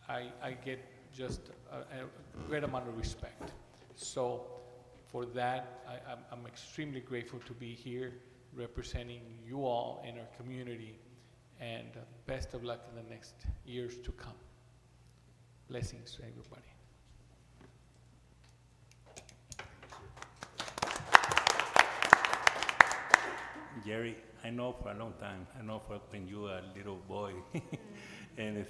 I get just a great amount of respect. So for that, I'm extremely grateful to be here representing you all in our community, and best of luck in the next years to come. Blessings to everybody. Jerry, I know for a long time. I know for when you were a little boy, and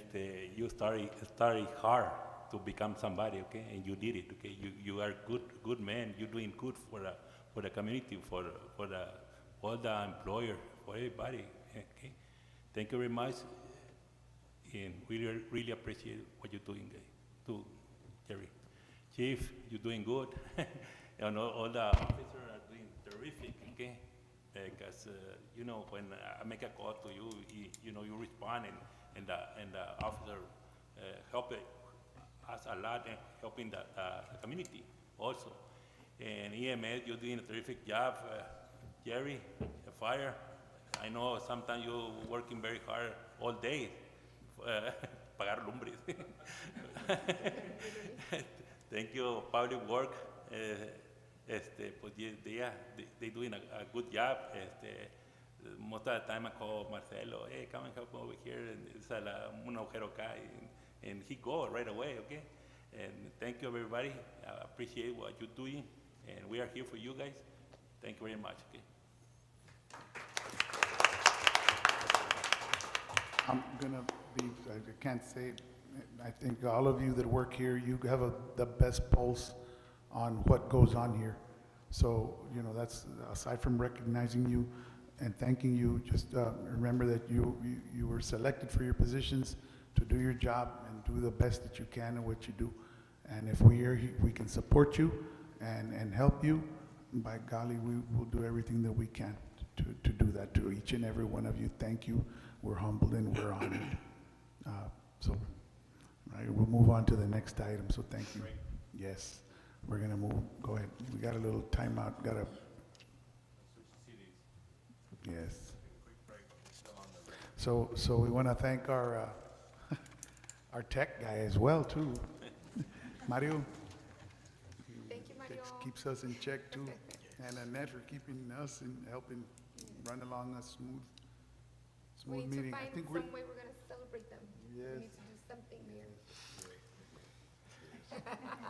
you started hard to become somebody, okay? And you did it, okay? You are good man. You're doing good for the community, for all the employer, for everybody, okay? Thank you very much, and we really appreciate what you're doing, too, Jerry. Chief, you're doing good. And all the officers are doing terrific, okay? Because you know, when I make a call to you, you know, you respond, and the officer help us a lot in helping the community also. And EMS, you're doing a terrific job, Jerry. Fire, I know sometimes you're working very hard all day, pagar lumbres. Thank you, Public Work. Pues yeah, they're doing a good job. Most of the time I call Marcelo, hey, come and help over here, and it's un agujero acá, and he go right away, okay? And thank you, everybody. I appreciate what you're doing, and we are here for you guys. Thank you very much, okay? I'm gonna be, I can't say, I think all of you that work here, you have the best pulse on what goes on here. So, you know, that's, aside from recognizing you and thanking you, just remember that you were selected for your positions to do your job and do the best that you can in what you do. And if we can support you and help you, by golly, we will do everything that we can to do that to each and every one of you. Thank you. We're humbled and we're honored. So, right, we'll move on to the next item, so thank you. Yes, we're gonna move, go ahead. We got a little timeout, yes. So we wanna thank our our tech guy as well, too. Mario. Thank you, Mario. Keeps us in check, too. And Annette for keeping us and helping run along a smooth We need meeting. to I find think some way we're gonna celebrate them. Yes. We need to do something here.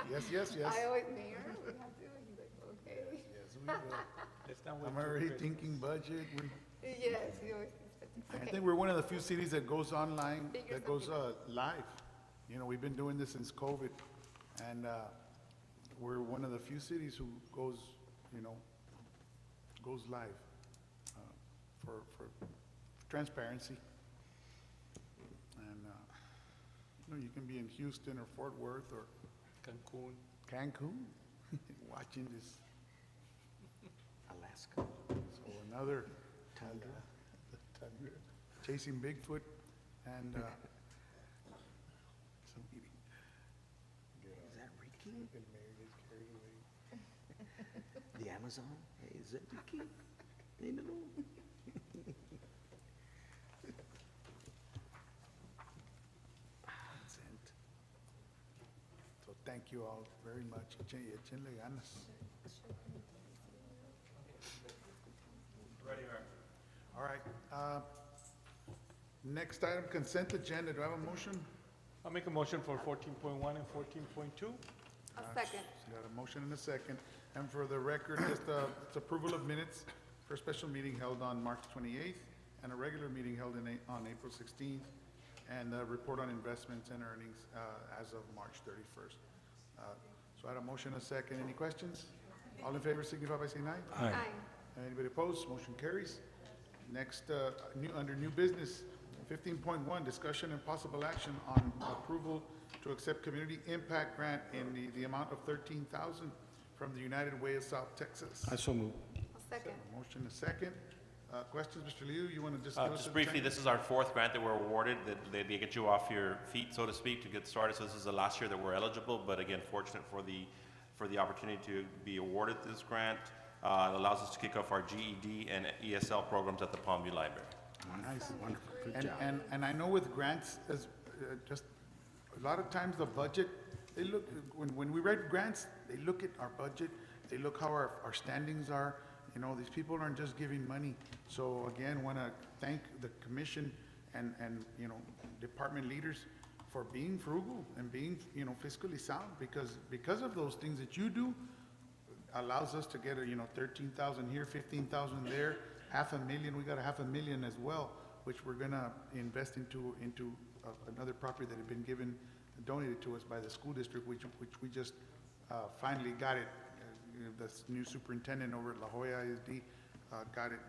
Yes. I always, Mayor, we have to, he's like, okay. Yes, we will. I'm already thinking budget. Yes, he always thinks, I okay. think we're one of the few cities that goes online, Figure that goes something live. You know, we've been doing this since COVID, and we're one of the few cities who goes, you know, goes live for transparency. And, you know, you can be in Houston or Fort Worth or Cancun, watching this. Alaska. So another tundra, chasing Bigfoot, and some eating. Is that Ricky? The Amazon? Hey, is it Ricky? Hey, no. So thank you all very much. Échenle ganas. All right. Next item, consent agenda. Do I have a motion? I'll make a motion for 14.1 and 14.2. A second. Got a motion and a second. And for the record, just it's approval of minutes for a special meeting held on March 28th and a regular meeting held on April 16th, and a report on investments and earnings as of March 31st. So I had a motion and a second. Any questions? All in favor signify by saying aye. Aye. Anybody opposed? Motion carries. Next, under new business, 15.1, discussion and possible action on approval to accept community impact grant in the amount of $13,000 from the United Way of South Texas. I so move. A second. Motion and second. Questions, Mr. Liu? You want to just give us Just a briefly, time? this is our fourth grant that we're awarded, that they get you off your feet, so to speak, to get started. So this is the last year that we're eligible, but again, fortunate for the opportunity to be awarded this grant. It allows us to kick off our GED and ESL programs at the Palmview Library. Nice. Wonderful. Good And, job. and I know with grants, as, just, a lot of times the budget, they look, when we write grants, they look at our budget, they look how our standings are. You know, these people aren't just giving money. So again, want to thank the commission and, you know, department leaders for being frugal and being, you know, fiscally sound, because of those things that you do, allows us to get a, you know, 13,000 here, 15,000 there, $500,000, we got a $500,000 as well, which we're gonna invest into another property that had been donated to us by the school district, which we just finally got it. The new superintendent over at La Jolla ISD got it.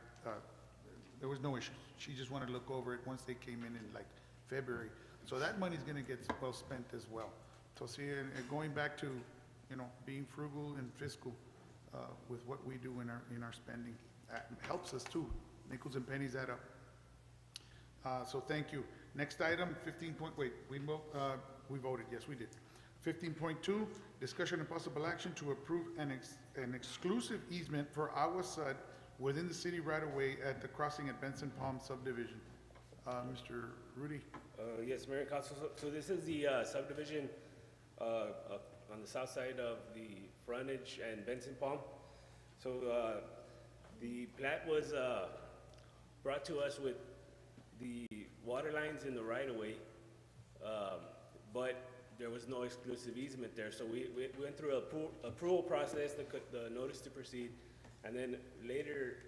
There was no issue. She just wanted to look over it once they came in like February. So that money's gonna get well spent as well. So see, going back to, you know, being frugal and fiscal with what we do in our spending, helps us too. Nickels and pennies add up. So thank you. Next item, we voted, yes, we did. 15.2, discussion and possible action to approve an exclusive easement for Agua Sud within the city right-of-way at the crossing at Benson Palm subdivision. Mr. Rudy? Yes, Mayor and Council, so this is the subdivision on the south side of the frontage and Benson Palm. So the plat was brought to us with the water lines in the right-of-way, but there was no exclusive easement there. So we went through a approval process, the notice to proceed, and then later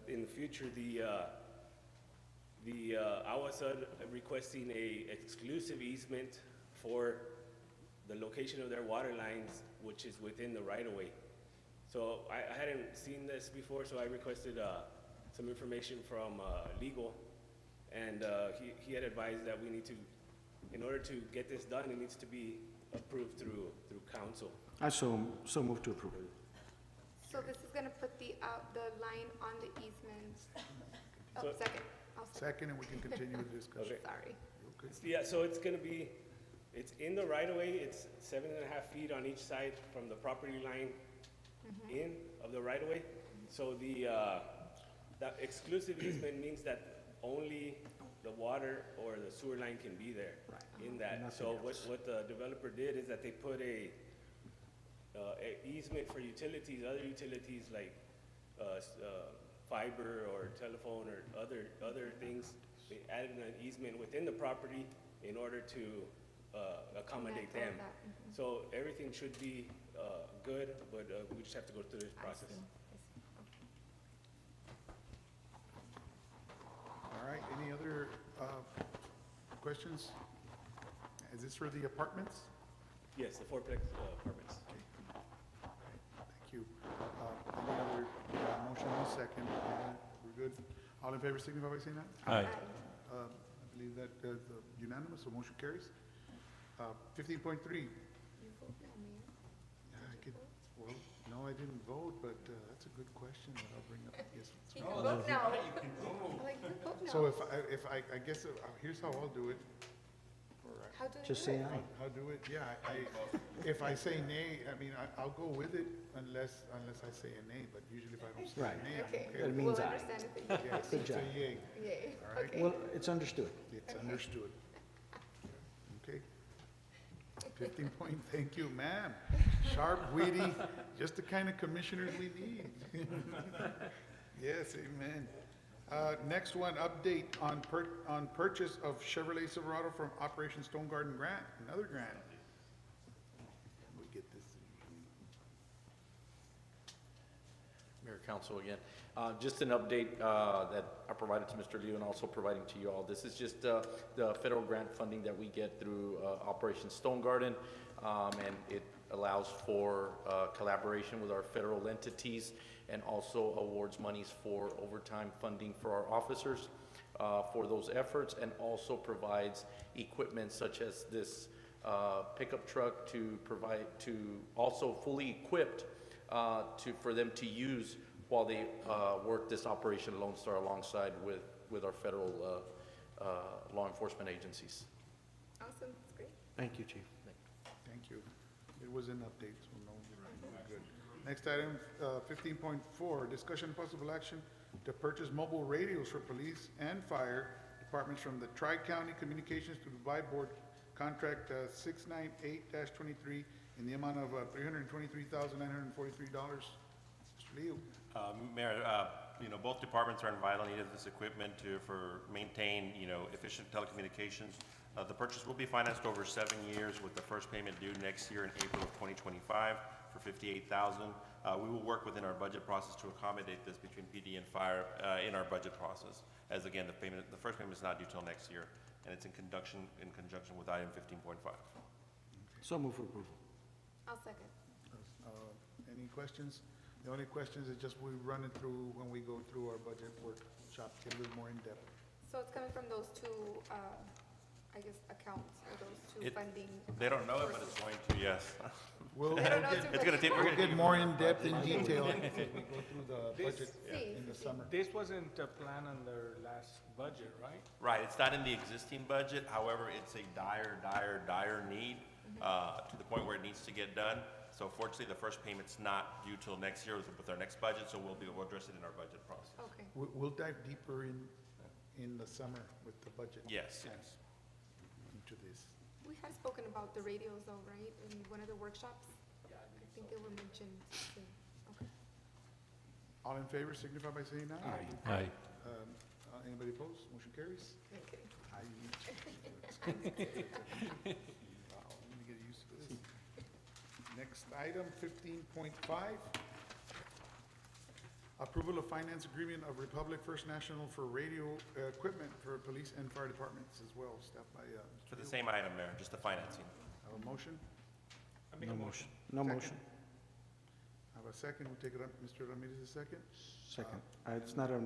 in the future, the Agua Sud requesting a exclusive easement for the location of their water lines, which is within the right-of-way. So I hadn't seen this before, so I requested some information from legal, and he had advised that we need to, in order to get this done, it needs to be approved through council. I so move to approve. So this is gonna put the line on the easement. Oh, So- second. I'll second. Second, and we can continue the discussion. Okay. Sorry. Okay. Yeah, so it's gonna be, it's in the right-of-way, it's 7.5 feet on each side from the property line in of the right-of-way. So that exclusive easement means that only the water or the sewer line can be there in that. Nothing So else. what the developer did is that they put a easement for utilities, other utilities like fiber or telephone or other things. They added an easement within the property in order to accommodate Connect all them. that, mhm. So everything should be good, but we just have to go through this process. All right, any other questions? Is this for the apartments? Yes, the fourplex apartments. Thank you. Any other motion in a second? We're good? All in favor, signify by saying aye. Aye. I believe that unanimous, so motion carries. 15.3. Well, no, I didn't vote, but that's a good question that I'll bring up. Yes. You can vote no. Like, you vote no. So if I guess, here's how I'll do it. How do I Just do say it? aye. How do it? Yeah, if I say nay, I mean, I'll go with it unless I say a nay, but usually if I don't say Right. a nay, I'm Okay. okay. That with means We'll aye. understand if it's Yes, Good it's a job. yay. yay. All right. Okay. Well, it's understood. It's understood. Okay. 15 point, thank you, ma'am. Sharp, witty, just the kind of commissioners we need. Yes, amen. Next one, update on purchase of Chevrolet Silverado from Operation Stone Garden Grant, another grant. We get this. Mayor, Council again. Just an update that I provided to Mr. Liu and also providing to you all. This is just the federal grant funding that we get through Operation Stone Garden, and it allows for collaboration with our federal entities and also awards monies for overtime funding for our officers for those efforts, and also provides equipment such as this pickup truck to provide, to also fully equipped for them to use while they work this Operation Lone Star alongside with our federal law enforcement agencies. Awesome, that's great. Thank you, Chief. Thank you. It was an update, so no, good. Next item, 15.4, discussion and possible action to purchase mobile radios for police and fire departments from the Tri-County Communications to Dubai Board Contract 698-23 in the amount of $323,943. Mr. Leo. Mayor, both departments are in vital need of this equipment for maintain, efficient telecommunications. The purchase will be financed over 7 years with the first payment due next year in April of 2025 for $58,000. We will work within our budget process to accommodate this between PD and fire in our budget process. As again, the first payment is not due till next year, and it's in conjunction with item 15.5. So move for approval. I'll second. Any questions? The only questions is just we run it through when we go through our budget workshop, get a little more in depth. So it's coming from those two, I guess, accounts, or those two funding? They don't know it, but it's going to, yes. We'll They don't know get, too much. we'll get more in depth and detail as we go through the budget in the summer. This wasn't a plan on their last budget, right? Right, it's not in the existing budget, however, it's a dire need, to the point where it needs to get done. So fortunately, the first payment's not due till next year with our next budget, so we'll address it in our budget process. Okay. We'll dive deeper in the summer with the budget. Yes. Into this. We had spoken about the radios though, right, in one of the workshops? Yeah, I think they were mentioned. too. Okay. All in favor, signify by saying aye. Aye. Anybody opposed? Motion carries. Okay. Aye. Wow, let me get used to this. Next item, 15.5. Approval of finance agreement of Republic First National for radio equipment for police and fire departments as well, staffed by, For the same item, Mayor, just the financing. have a motion? No motion. No Second. motion. Have a second, we'll take it up, Mr. Ramirez, a second? Second. It's not a,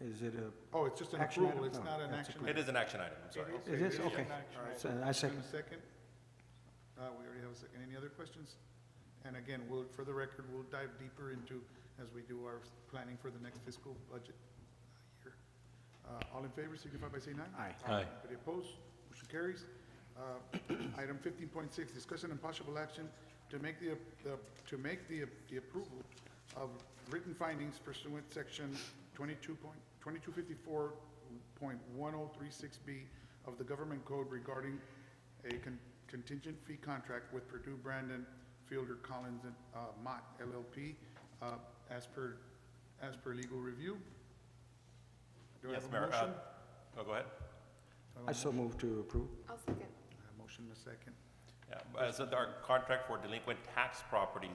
is it a? Oh, it's just an Action approval, item? it's No, not an that's action. It is an action item, I'm sorry. It is, okay. All right, So I second. and a second. We already have a second. Any other questions? And again, for the record, we'll dive deeper into, as we do our planning for the next fiscal budget year. All in favor, signify by saying aye. Aye. Anybody opposed? Motion carries. Item 15.6, discussion and possible action to make the approval of written findings pursuant section 2254.1036B of the Government Code regarding a contingent fee contract with Purdue Brandon Fielder Collins and Mott LLP as per legal review. Do I Yes, have a Mayor. motion? Go ahead. I so move to approve. I'll second. Motion and a second. Yeah, so our contract for delinquent tax property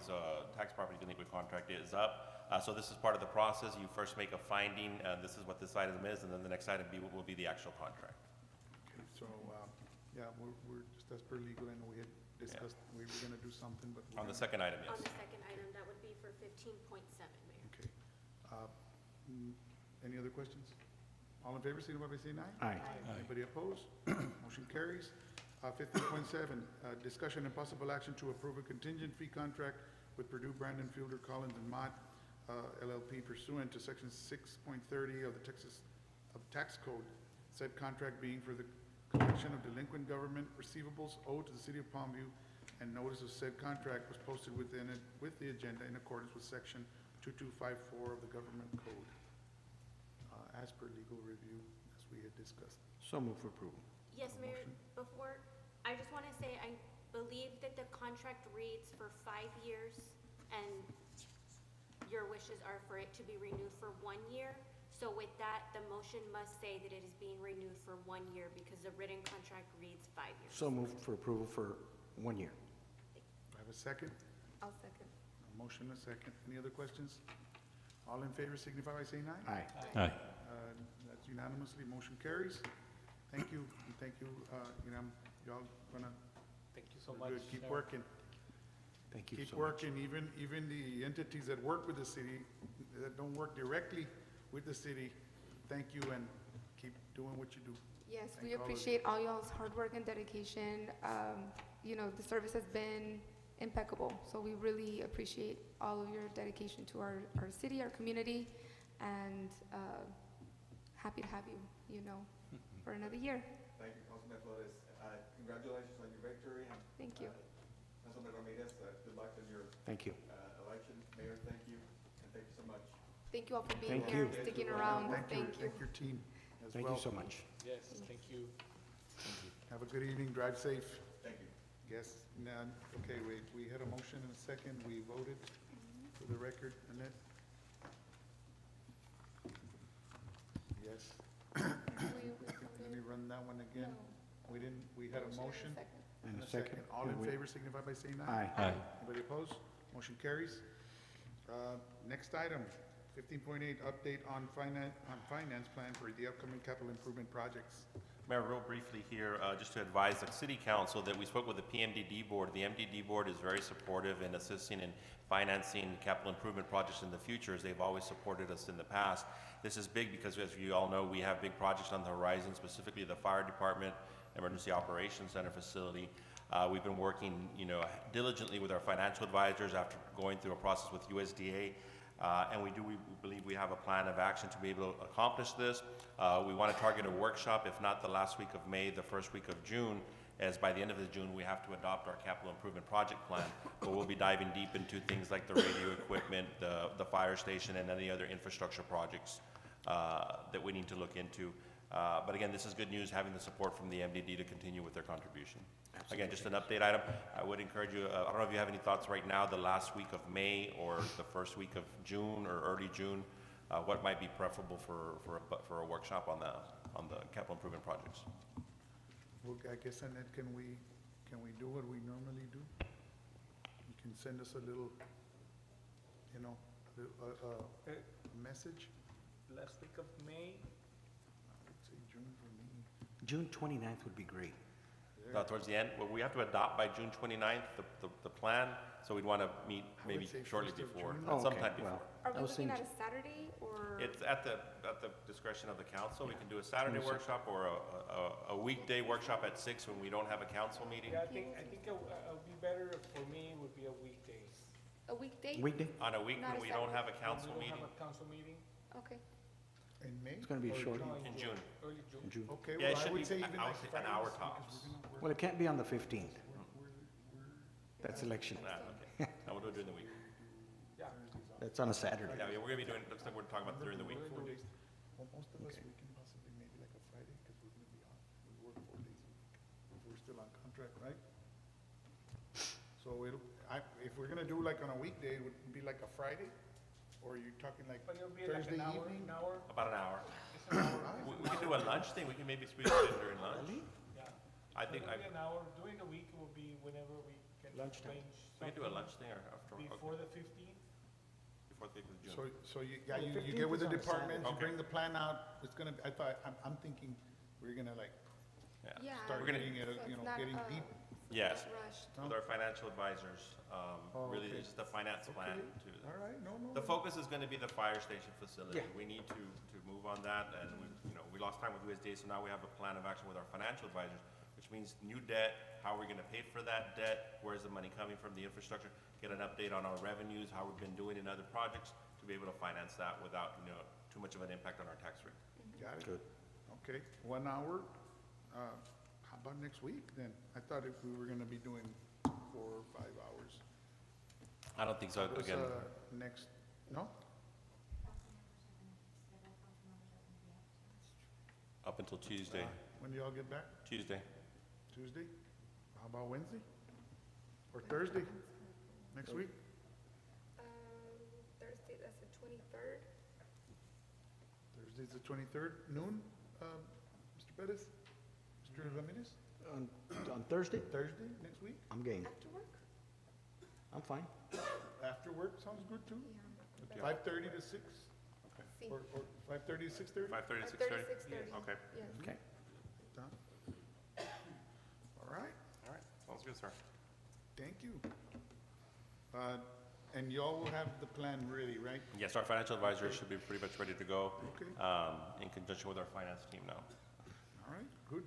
delinquent contract is up. So this is part of the process. You first make a finding, this is what this item is, and then the next item will be the actual contract. Okay, so, yeah, we're just as per legal, and we had discussed, we were gonna do something, but. On the second item, On yes. the second item, that would be for 15.7, Mayor. Okay. Any other questions? All in favor, signify by saying aye. Aye. Anybody opposed? Motion carries. 15.7, discussion and possible action to approve a contingent fee contract with Purdue Brandon Fielder Collins and Mott LLP pursuant to section 6.30 of the Texas Tax Code. Said contract being for the collection of delinquent government receivables owed to the city of Palmview, and notice of said contract was posted with the agenda in accordance with section 2254 of the Government Code, as per legal review, as we had discussed. So move for approval. Yes, Mayor, before, I just want to say, I believe that the contract reads for 5 years, and your wishes are for it to be renewed for 1 year. So with that, the motion must say that it is being renewed for 1 year because the written contract reads 5 years. So moved for approval for 1 year. I have a second. I'll second. A motion and a second. Any other questions? All in favor signify by saying aye. Aye. Aye. That's unanimously, motion carries. Thank you, and thank you, y'all gonna Thank you so do much. good. Keep Mayor. working. Thank you Keep so much. working, even the entities that work with the city, that don't work directly with the city, thank you and keep doing what you do. Yes, Thank we all of you. appreciate all y'all's hard work and dedication. You know, the service has been impeccable, so we really appreciate all of your dedication to our city, our community, and happy to have you, you know, for another year. Thank you, Councilman Flores. Congratulations on your victory. Thank you. Councilman Ramirez, good luck in your Thank you. election. Mayor, thank you, and thank you so much. Thank you all for being Thank here, you. sticking around. Thank you. Thank your team as well. Thank you so much. Yes, thank you. Have a good evening, drive safe. Thank you. Yes, none, okay, wait, we had a motion and a second, we voted for the record, Annette? Yes. Let me run that one again. We didn't, we had a motion And a second. All in We- favor signify by saying aye. Aye. Aye. Anybody opposed? Motion carries. Next item, 15.8, update on finance plan for the upcoming capital improvement projects. Mayor, real briefly here, just to advise the city council that we spoke with the PMDD board. The MDD board is very supportive in assisting in financing capital improvement projects in the future, as they've always supported us in the past. This is big because, as you all know, we have big projects on the horizon, specifically the fire department, emergency operations center facility. We've been working, diligently with our financial advisors after going through a process with USDA. And we believe we have a plan of action to be able to accomplish this. We want to target a workshop, if not the last week of May, the first week of June, as by the end of June, we have to adopt our capital improvement project plan. But we'll be diving deep into things like the radio equipment, the fire station, and any other infrastructure projects that we need to look into. But again, this is good news, having the support from the MDD to continue with their contribution. Again, just an update item. I would encourage you, I don't know if you have any thoughts right now, the last week of May or the first week of June or early June, what might be preferable for a workshop on the capital improvement projects? Well, I guess, Annette, can we do what we normally do? You can send us a little, message? Last week of May, I would say June for me. June 29th would be great. Towards the end, well, we have to adopt by June 29th, the plan, so we'd want to meet would maybe say shortly first of before, June. Oh, okay, sometime before. well, Are I we was looking thinking at a Saturday or? It's at the discretion of the council. We can do a Saturday Yes, sir. workshop or a weekday workshop at 6 when we don't have a council meeting. yeah, I think it would be better for me, would be a weekday. A weekday? Weekday? On a week Not when a we don't have a When council we don't meeting. have a council meeting, Okay. In May? It's going to be Or short. no, In June. Early June. In June. Okay, Yeah, it well, I should would be say even I would like say an Fridays, hour because tops. we're gonna work- Well, it can't be on the 15th. That's election. Okay. And we'll do it during the week. Yeah. That's on a Saturday. Yeah, we're gonna be doing, looks like we're talking about during the week. 4 days. Well, most of us, we can possibly maybe like a Friday, because we're gonna be on, we work 4 days a week, if we're still on contract, right? So if we're gonna do like on a weekday, it would be like a Friday, or are you talking like But it'll be like Thursday an hour, evening? About an hour. It's an hour. We can do a lunch thing. We can maybe squeeze it in during lunch. Yeah. I think It'll be an hour, during the week, it will be whenever we can Lunchtime. arrange we can do a something lunch thing or after. before the 15th. Before the 5th of June. So you Well, you 15th get with is the on a departments, you Saturday. bring the plan out, it's gonna, I'm thinking, we're gonna like Yeah. start We're gonna- getting it, So it's not, getting deep. Yes, rushed. with our financial advisors, Oh, really, okay. it's just a finance plan to. All right, no. The focus is gonna be the fire station facility. Yeah. We need to move on that, and we lost time with USDA, so now we have a plan of action with our financial advisors, which means new debt, how we're gonna pay for that debt, where's the money coming from, the infrastructure, get an update on our revenues, how we've been doing in other projects, to be able to finance that without, too much of an impact on our tax rate. Got it. Good. Okay, 1 hour, how about next week then? I thought if we were gonna be doing 4 or 5 hours. I don't think so, What's, again, next, no? up until Tuesday, When do y'all get back? Tuesday. Tuesday? How about Wednesday? Or Thursday, next week? Thursday, that's the 23rd. Thursday's the 23rd, noon, Mr. Perez? Mr. Ramirez? On Thursday, Thursday, next week? I'm game. After work? I'm fine. After work, sounds good too? Okay. 5:30 to 6? Sí. Or 5:30 to 6:30? 5:30 to 6:30, 6:30? 6:30. Okay. Yes. Okay. Done. All right, All right, sounds good, sir. thank you. And y'all will have the plan ready, right? Yes, our financial advisor should be pretty much ready to go, Okay. in conjunction with our finance team now. All right, good.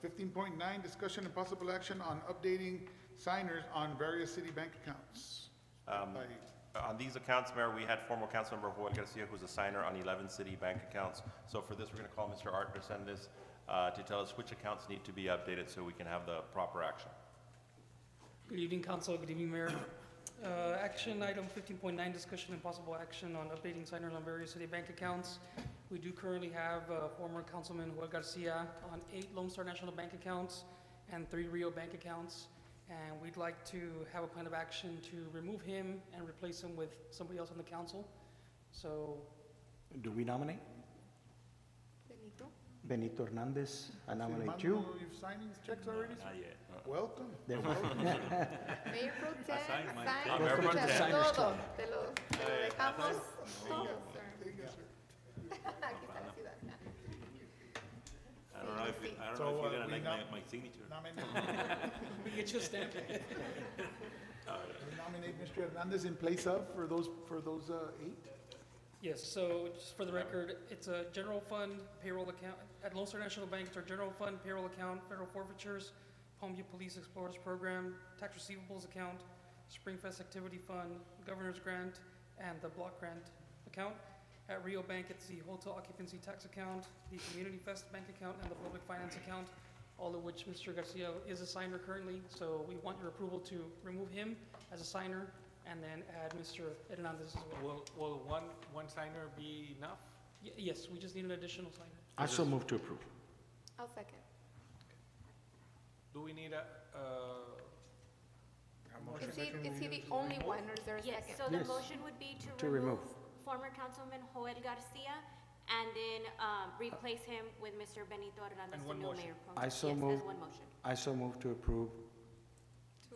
15.9, discussion and possible action on updating signers on various city bank accounts. On these accounts, Mayor, we had former Councilmember Joel Garcia, who's a signer on 11 city bank accounts. So for this, we're going to call Mr. Art Resendez to tell us which accounts need to be updated so we can have the proper action. Good evening, Council. Good evening, Mayor. Action item 15.9, discussion and possible action on updating signers on various city bank accounts. We do currently have former Councilman Joel Garcia on 8 Lone Star National Bank accounts and 3 Rio Bank accounts. And we'd like to have a plan of action to remove him and replace him with somebody else on the council. So, Do we nominate? Benito? Benito Hernandez, I nominate Armando, you. You've signed these checks already? Not yet. Welcome. There we go. Mayor Pro Tem, Assign my- sign, Mayor Pro Tem. todo, te lo dejamos todo, sir. Thank you, sir. Aquí está la ciudad. I don't know if, I don't So, know if you're we gonna like nom- my signature. we get you a stamp. We nominate Mr. Hernandez in place of for those 8? Yes, so just for the record, it's a general fund payroll account. At Lone Star National Bank, it's our general fund payroll account, federal forfeitures, Palmview Police Explorers Program, tax receivables account, Springfest Activity Fund, Governor's Grant, and the Block Grant account. At Rio Bank, it's the hotel occupancy tax account, the Community Fest Bank account, and the public finance account, all of which Mr. Garcia is a signer currently. So we want your approval to remove him as a signer and then add Mr. Hernandez as well. Will one signer be enough? Yes, we just need an additional signer. I so move to approve. I'll second. Do we need a, Is he the only one, or is there a Yes, second? so the Yes. motion would be To to remove remove. former Councilman Joel Garcia and then replace him with Mr. Benito Hernandez, And the one new motion. mayor pro I tem. so Yes, move. as one motion. I so move to approve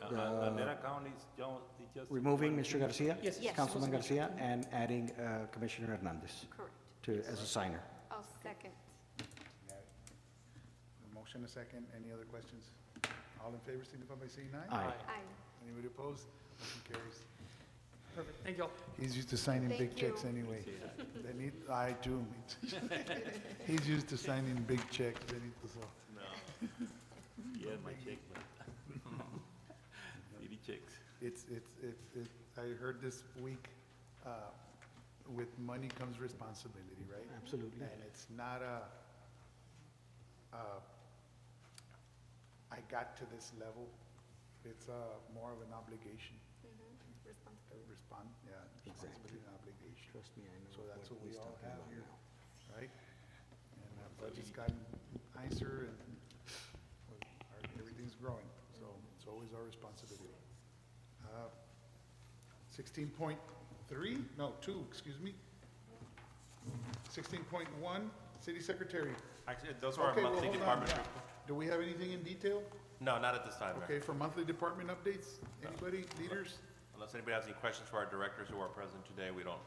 And that account is just. removing Mr. Garcia? Yes, yes. Councilman Garcia, and adding Commissioner Hernandez Correct. as a signer. I'll second. A motion, a second. Any other questions? All in favor, signify by saying aye. Aye. Aye. Anybody opposed? Motion carries. Perfect, thank you all. He's used to signing big Thank checks you. anyway. I too. He's used to signing big checks, Benito, so. No. Yeah, my check, but. City checks. I heard this week, with money comes responsibility, right? Absolutely. And it's not I got to this level, it's more of an obligation. Responsibility and obligation. Trust me, I know. So that's what we he's all talking have about here, now. right? And our budget's gotten nicer and everything's growing, so it's always our responsibility. 16.3, no, 2, excuse me. 16.1, City Secretary. Actually, those are our Okay, well, monthly hold on. department. Do we have anything in detail? No, not at this time, Mayor. Okay, for monthly department updates, anybody, leaders? Unless anybody has any questions for our directors who are present today, we don't.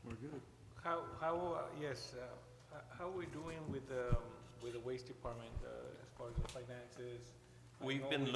We're good. how, yes, how are we doing with the waste department, as far as the finances? I We've know been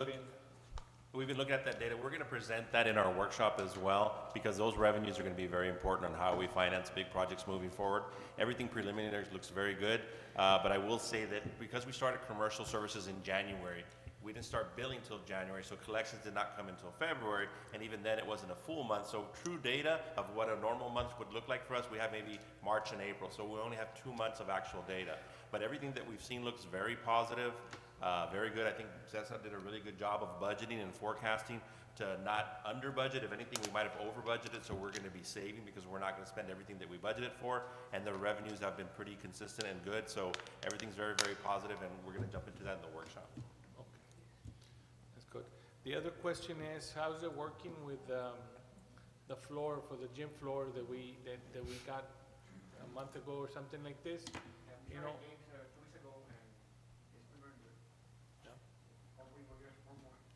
looking at that data. We're going to present that in our workshop as well, because those revenues are going to be very important on how we finance big projects moving forward. Everything preliminary looks very good, but I will say that because we started commercial services in January, we didn't start billing till January, so collections did not come until February, and even then it wasn't a full month. So true data of what a normal month would look like for us, we have maybe March and April, so we only have 2 months of actual data. But everything that we've seen looks very positive. Very good. I think Cesar did a really good job of budgeting and forecasting to not under budget. If anything, we might have over budgeted, so we're going to be saving because we're not going to spend everything that we budgeted for. And the revenues have been pretty consistent and good, so everything's very, very positive, and we're going to jump into that in the workshop. That's good. The other question is, how's it working with the floor, for the gym floor that we got a month ago or something like this, you know.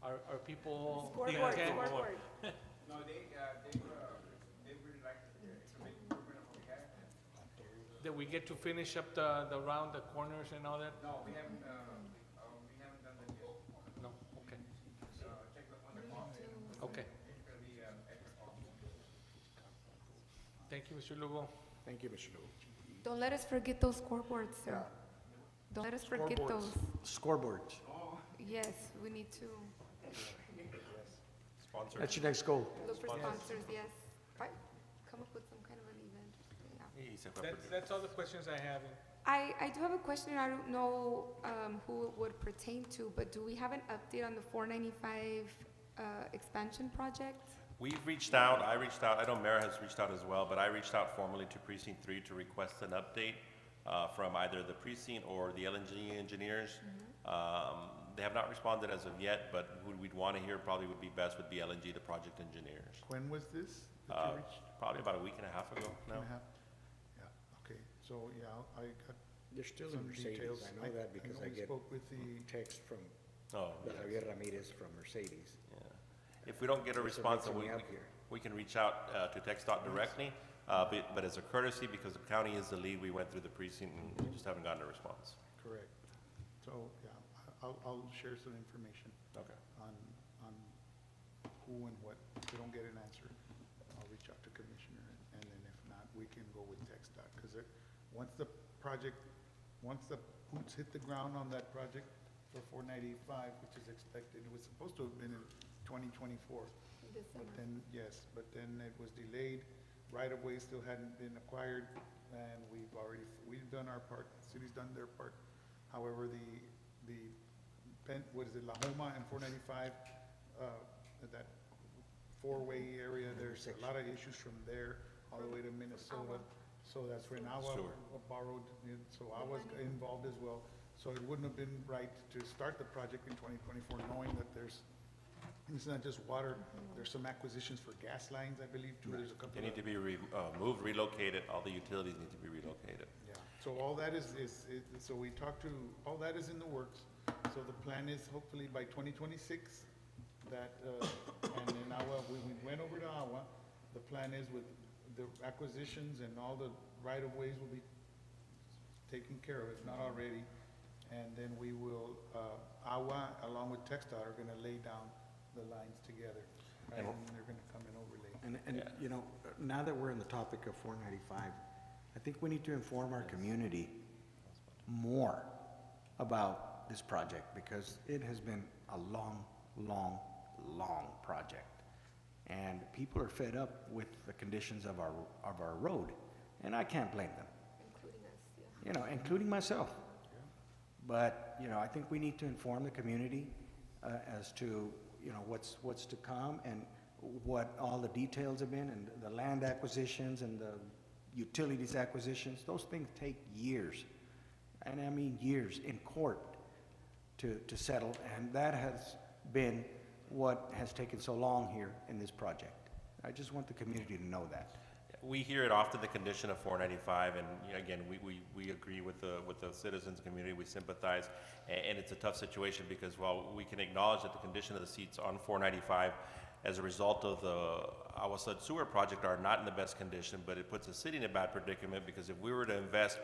Are people Scoreboard, intent? scoreboard. No, they really like it. It's a big improvement of what we have. That we get to finish up the round, the corners and all that? No, we haven't done that yet. No, okay, Check on the cost. okay. It's gonna be, extra cost. Thank you, Mr. Lugo. Thank you, Mr. Lugo. Don't let us forget those scoreboards, sir. Don't let us forget Scoreboards. those. Scoreboards. Yes, we need to Sponsor. That's your next goal. look for sponsors, yes. Right, come up with some kind of an event. Yeah. That's all the questions I have. I do have a question, I don't know who it would pertain to, but do we have an update on the 495 expansion project? We've reached out, I know Mayor has reached out as well, but I reached out formally to Precinct 3 to request an update from either the precinct or the LNG engineers. They have not responded as of yet, but who we'd want to hear probably would be best would be LNG, the project engineers. When was this that you reached? Probably about a week and a half ago now. And a half? Yeah, okay, so, yeah, I got They're still in some Mercedes. details. I know that because know I we get spoke with the, text from Oh, yes. Javier Ramirez from Mercedes. Yeah. If we don't get a They're response, then mixing me up here. we can reach out to TxDOT directly. But as a courtesy, because the county is the lead, we went through the precinct and we just haven't gotten a response. correct. So, yeah, I'll share some information Okay. on who and what. If we don't get an answer, I'll reach out to Commissioner, and then if not, we can go with TxDOT. Because once the boots hit the ground on that project for 495, which is expected, it was supposed to have been in 2024. But then, yes, but then it was delayed. Right-of-way still hadn't been acquired, and we've done our part, the city's done their part. However, what is it, La Homa and 495, that four-way area, there's a lot of issues from there all the way to Minnesota. So that's when Awa borrowed, so I was involved as well. So it wouldn't have been right to start the project in 2024, knowing that it's not just water, there's some acquisitions for gas lines, I believe, too. There's a couple They need to be moved, relocated, all the utilities need to be relocated. Yeah, so all that so we talked to, all that is in the works. So the plan is hopefully by 2026 that, and then we went over to Awa. The plan is with the acquisitions and all the right-of-ways will be taken care of, if not already. And then we will, Awa, along with TxDOT, are gonna lay down the lines together. Right, and they're gonna come and overlay. And you know, now that we're on the topic of 495, I think we need to inform our community more about this project because it has been a long, long, long project. And people are fed up with the conditions of our road, and I can't blame them. Including us, yeah. You know, including myself. But, you know, I think we need to inform the community as to, you know, what's to come and what all the details have been and the land acquisitions and the utilities acquisitions. Those things take years, and I mean years in court to settle, and that has been what has taken so long here in this project. I just want the community to know that. We hear it often, the condition of 495, and you know, again, we agree with the citizens community, we sympathize, and it's a tough situation because while we can acknowledge that the condition of the seats on 495 as a result of the Agua Sud sewer project are not in the best condition, but it puts the city in a bad predicament because if we were to invest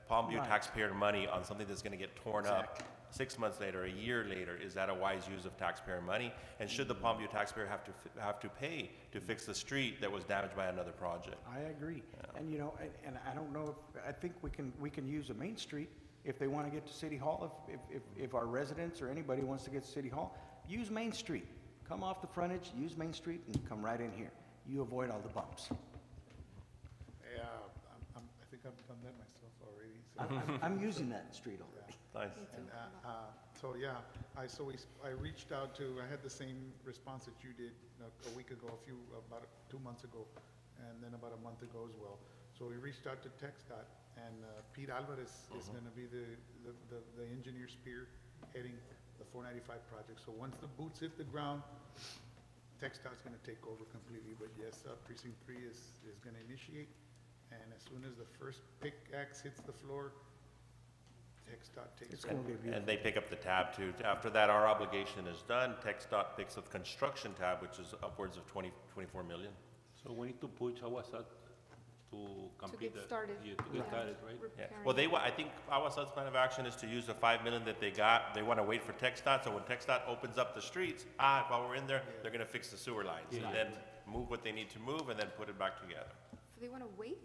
Palmview Right. taxpayer money on something that's gonna get torn up 6 months later, a year later, is that a wise use of taxpayer money? And should the Palmview taxpayer have to pay to fix the street that was damaged by another project? I agree. And, you know, and I don't know, I think we can use a Main Street if they want to get to City Hall. If our residents or anybody wants to get to City Hall, use Main Street. Come off the frontage, use Main Street, and come right in here. You avoid all the bumps. Yeah, I think I've done that myself already. So. I'm using that street already. Nice. And, so yeah, I reached out to, I had the same response that you did a week ago, about 2 months ago, and then about a month ago as well. So we reached out to TxDOT, and Pete Alvarez is gonna be the engineer spear heading the 495 project. So once the boots hit the ground, TxDOT's gonna take over completely, but yes, Precinct 3 is gonna initiate, and as soon as the first pickaxe hits the floor, TxDOT takes It's over. gonna be beautiful. And they pick up the tab too. After that, our obligation is done. TxDOT picks up construction tab, which is upwards of 24 million. So we need to push Awasat to complete that. started. Yeah, to get started, right? Yeah. Well, I think Awasat's plan of action is to use the 5 million that they got. They want to wait for TxDOT, so when TxDOT opens up the streets, while we're in there, they're gonna fix the sewer lines. Yeah. And then move what they need to move and then put it back together. So they want to wait?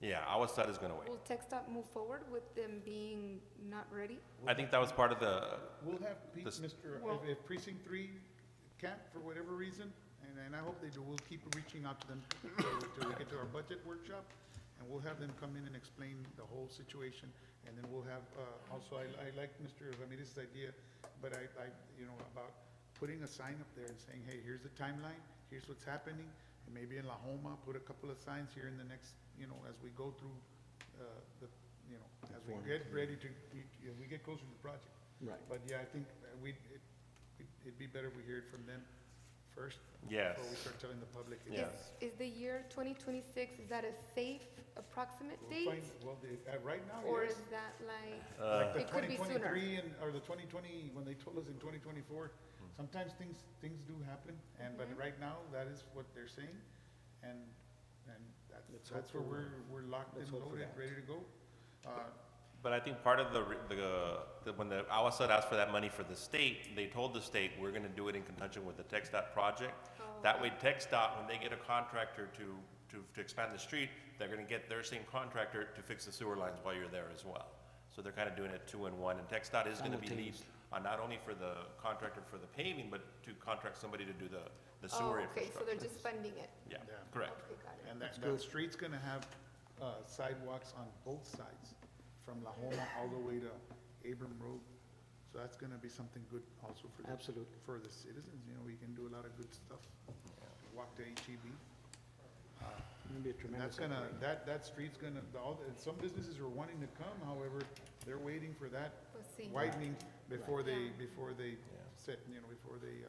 Yeah, Awasat is gonna wait. Will TxDOT move forward with them being not ready? I think that was part of the, We'll have, This- Well- if precinct 3 can't for whatever reason, and I hope they do, we'll keep reaching out to them till we get to our budget workshop, and we'll have them come in and explain the whole situation, and then we'll have, also, I like Mr. Ramirez's idea, but I, about putting a sign up there and saying, hey, here's the timeline, here's what's happening, and maybe in La Homa, put a couple of signs here in the next, as we go through, as we get ready to, as we get closer to the project. Right. But yeah, I think it'd be better if we hear it from them first. Yes. Before we start telling the public. Is the year 2026, is that a safe approximate We'll date? find- Well, right now, Or yes. is that like, Like the it could be sooner? 2023 or the 2020, when they told us in 2024, sometimes things do happen, but right now, that is what they're saying, and that's where we're locked and let's hope for loaded, that. ready to go. but I think part of when the Awasat asked for that money for the state, they told the state, we're gonna do it in conjunction with the TxDOT project. That way TxDOT, when they get a contractor to expand the street, they're gonna get their same contractor to fix the sewer lines while you're there as well. So they're kind of doing it 2 in 1, and TxDOT is gonna be lead on not only for the contractor for the paving, but to contract somebody to do the sewer Oh, okay, so they're infrastructure. just funding it? Yeah, correct. Okay, got it. And that street's gonna have sidewalks on both sides, from La Homa all the way to Abram Road. So that's gonna be something good also for Absolutely. for the citizens, we can do a lot of good stuff. Walk to HEB. It'll be a And tremendous that's gonna, upgrade. that street's gonna, some businesses are wanting to come, however, they're waiting for that We'll see. widening before they, Yeah. before they set, before they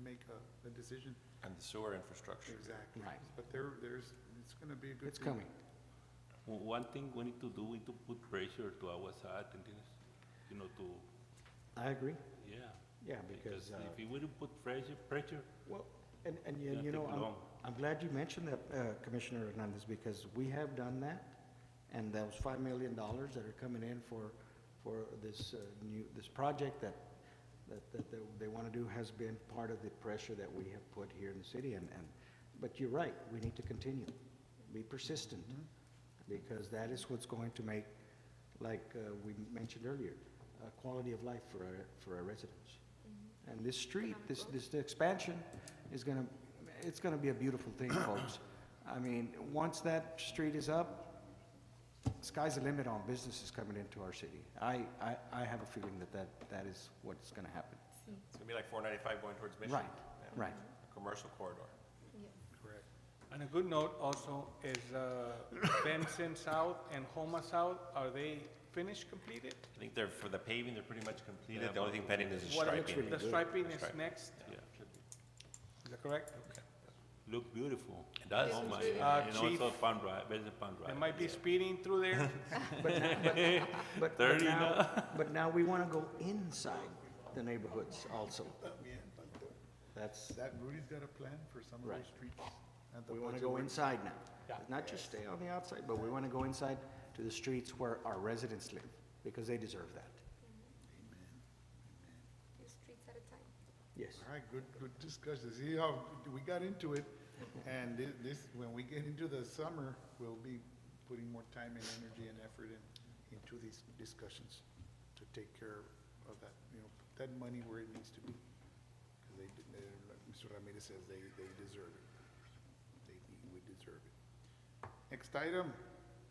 make a decision. And the sewer infrastructure. Exactly. Right. But it's gonna be a good. It's thing. coming. One thing we need to do, we need to put pressure to Awasat, to, I agree. yeah. Yeah, because, If we wouldn't put pressure, well, and Gonna take long. I'm glad you mentioned that, Commissioner Hernandez, because we have done that, and those $5 million that are coming in for this this project that they want to do has been part of the pressure that we have put here in the city, but you're right, we need to continue, be persistent, because that is what's going to make, like we mentioned earlier, quality of life for our residents. And this street, this expansion is it's gonna be a beautiful thing, folks. I mean, once that street is up, sky's the limit on businesses coming into our city. I have a feeling that is what's gonna happen. It's gonna be like 495 going towards Mission. Right, Yeah. right. Commercial corridor. Correct. And a good note also is Benson South and Homa South, are they finished, completed? I think for the paving, they're pretty much completed. Yeah, The only thing pending is the What- striping. The striping is Striping. next, yeah, is that correct? look beautiful. It does. Oh my, Uh, and Chief, also Pan Drive, Benson Pan Drive. They might be speeding through there. But 30 now. But now we wanna go inside the neighborhoods also. That's, Rudy's got a plan for some of Right. those streets. at the we wanna budget go work. inside now. Yeah. Not just stay on the outside, but we wanna go inside to the streets where our residents live, because they deserve that. Few streets at a time. Yes. All right, good discussion. See how we got into it, and when we get into the summer, we'll be putting more time and energy and effort into these discussions to take care of that, put that money where it needs to be. Because like Mr. Ramirez says, they deserve it. We deserve it. Next item,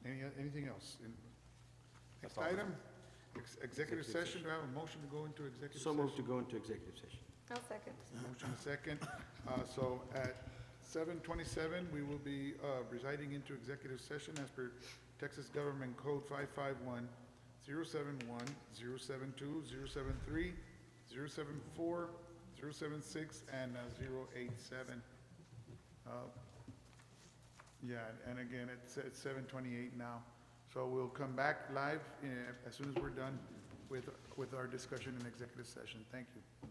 anything else? Next item, executive session. Do I have a motion to go into executive So session? moved to go into executive session. I'll second. Motion and second. So at 7:27, we will be residing into executive session as per Texas Government Code 551, 071, 072, 073, 074, 076, and 087. Yeah, and again, it's 7:28 now. So we'll come back live as soon as we're done with our discussion in executive session. Thank you.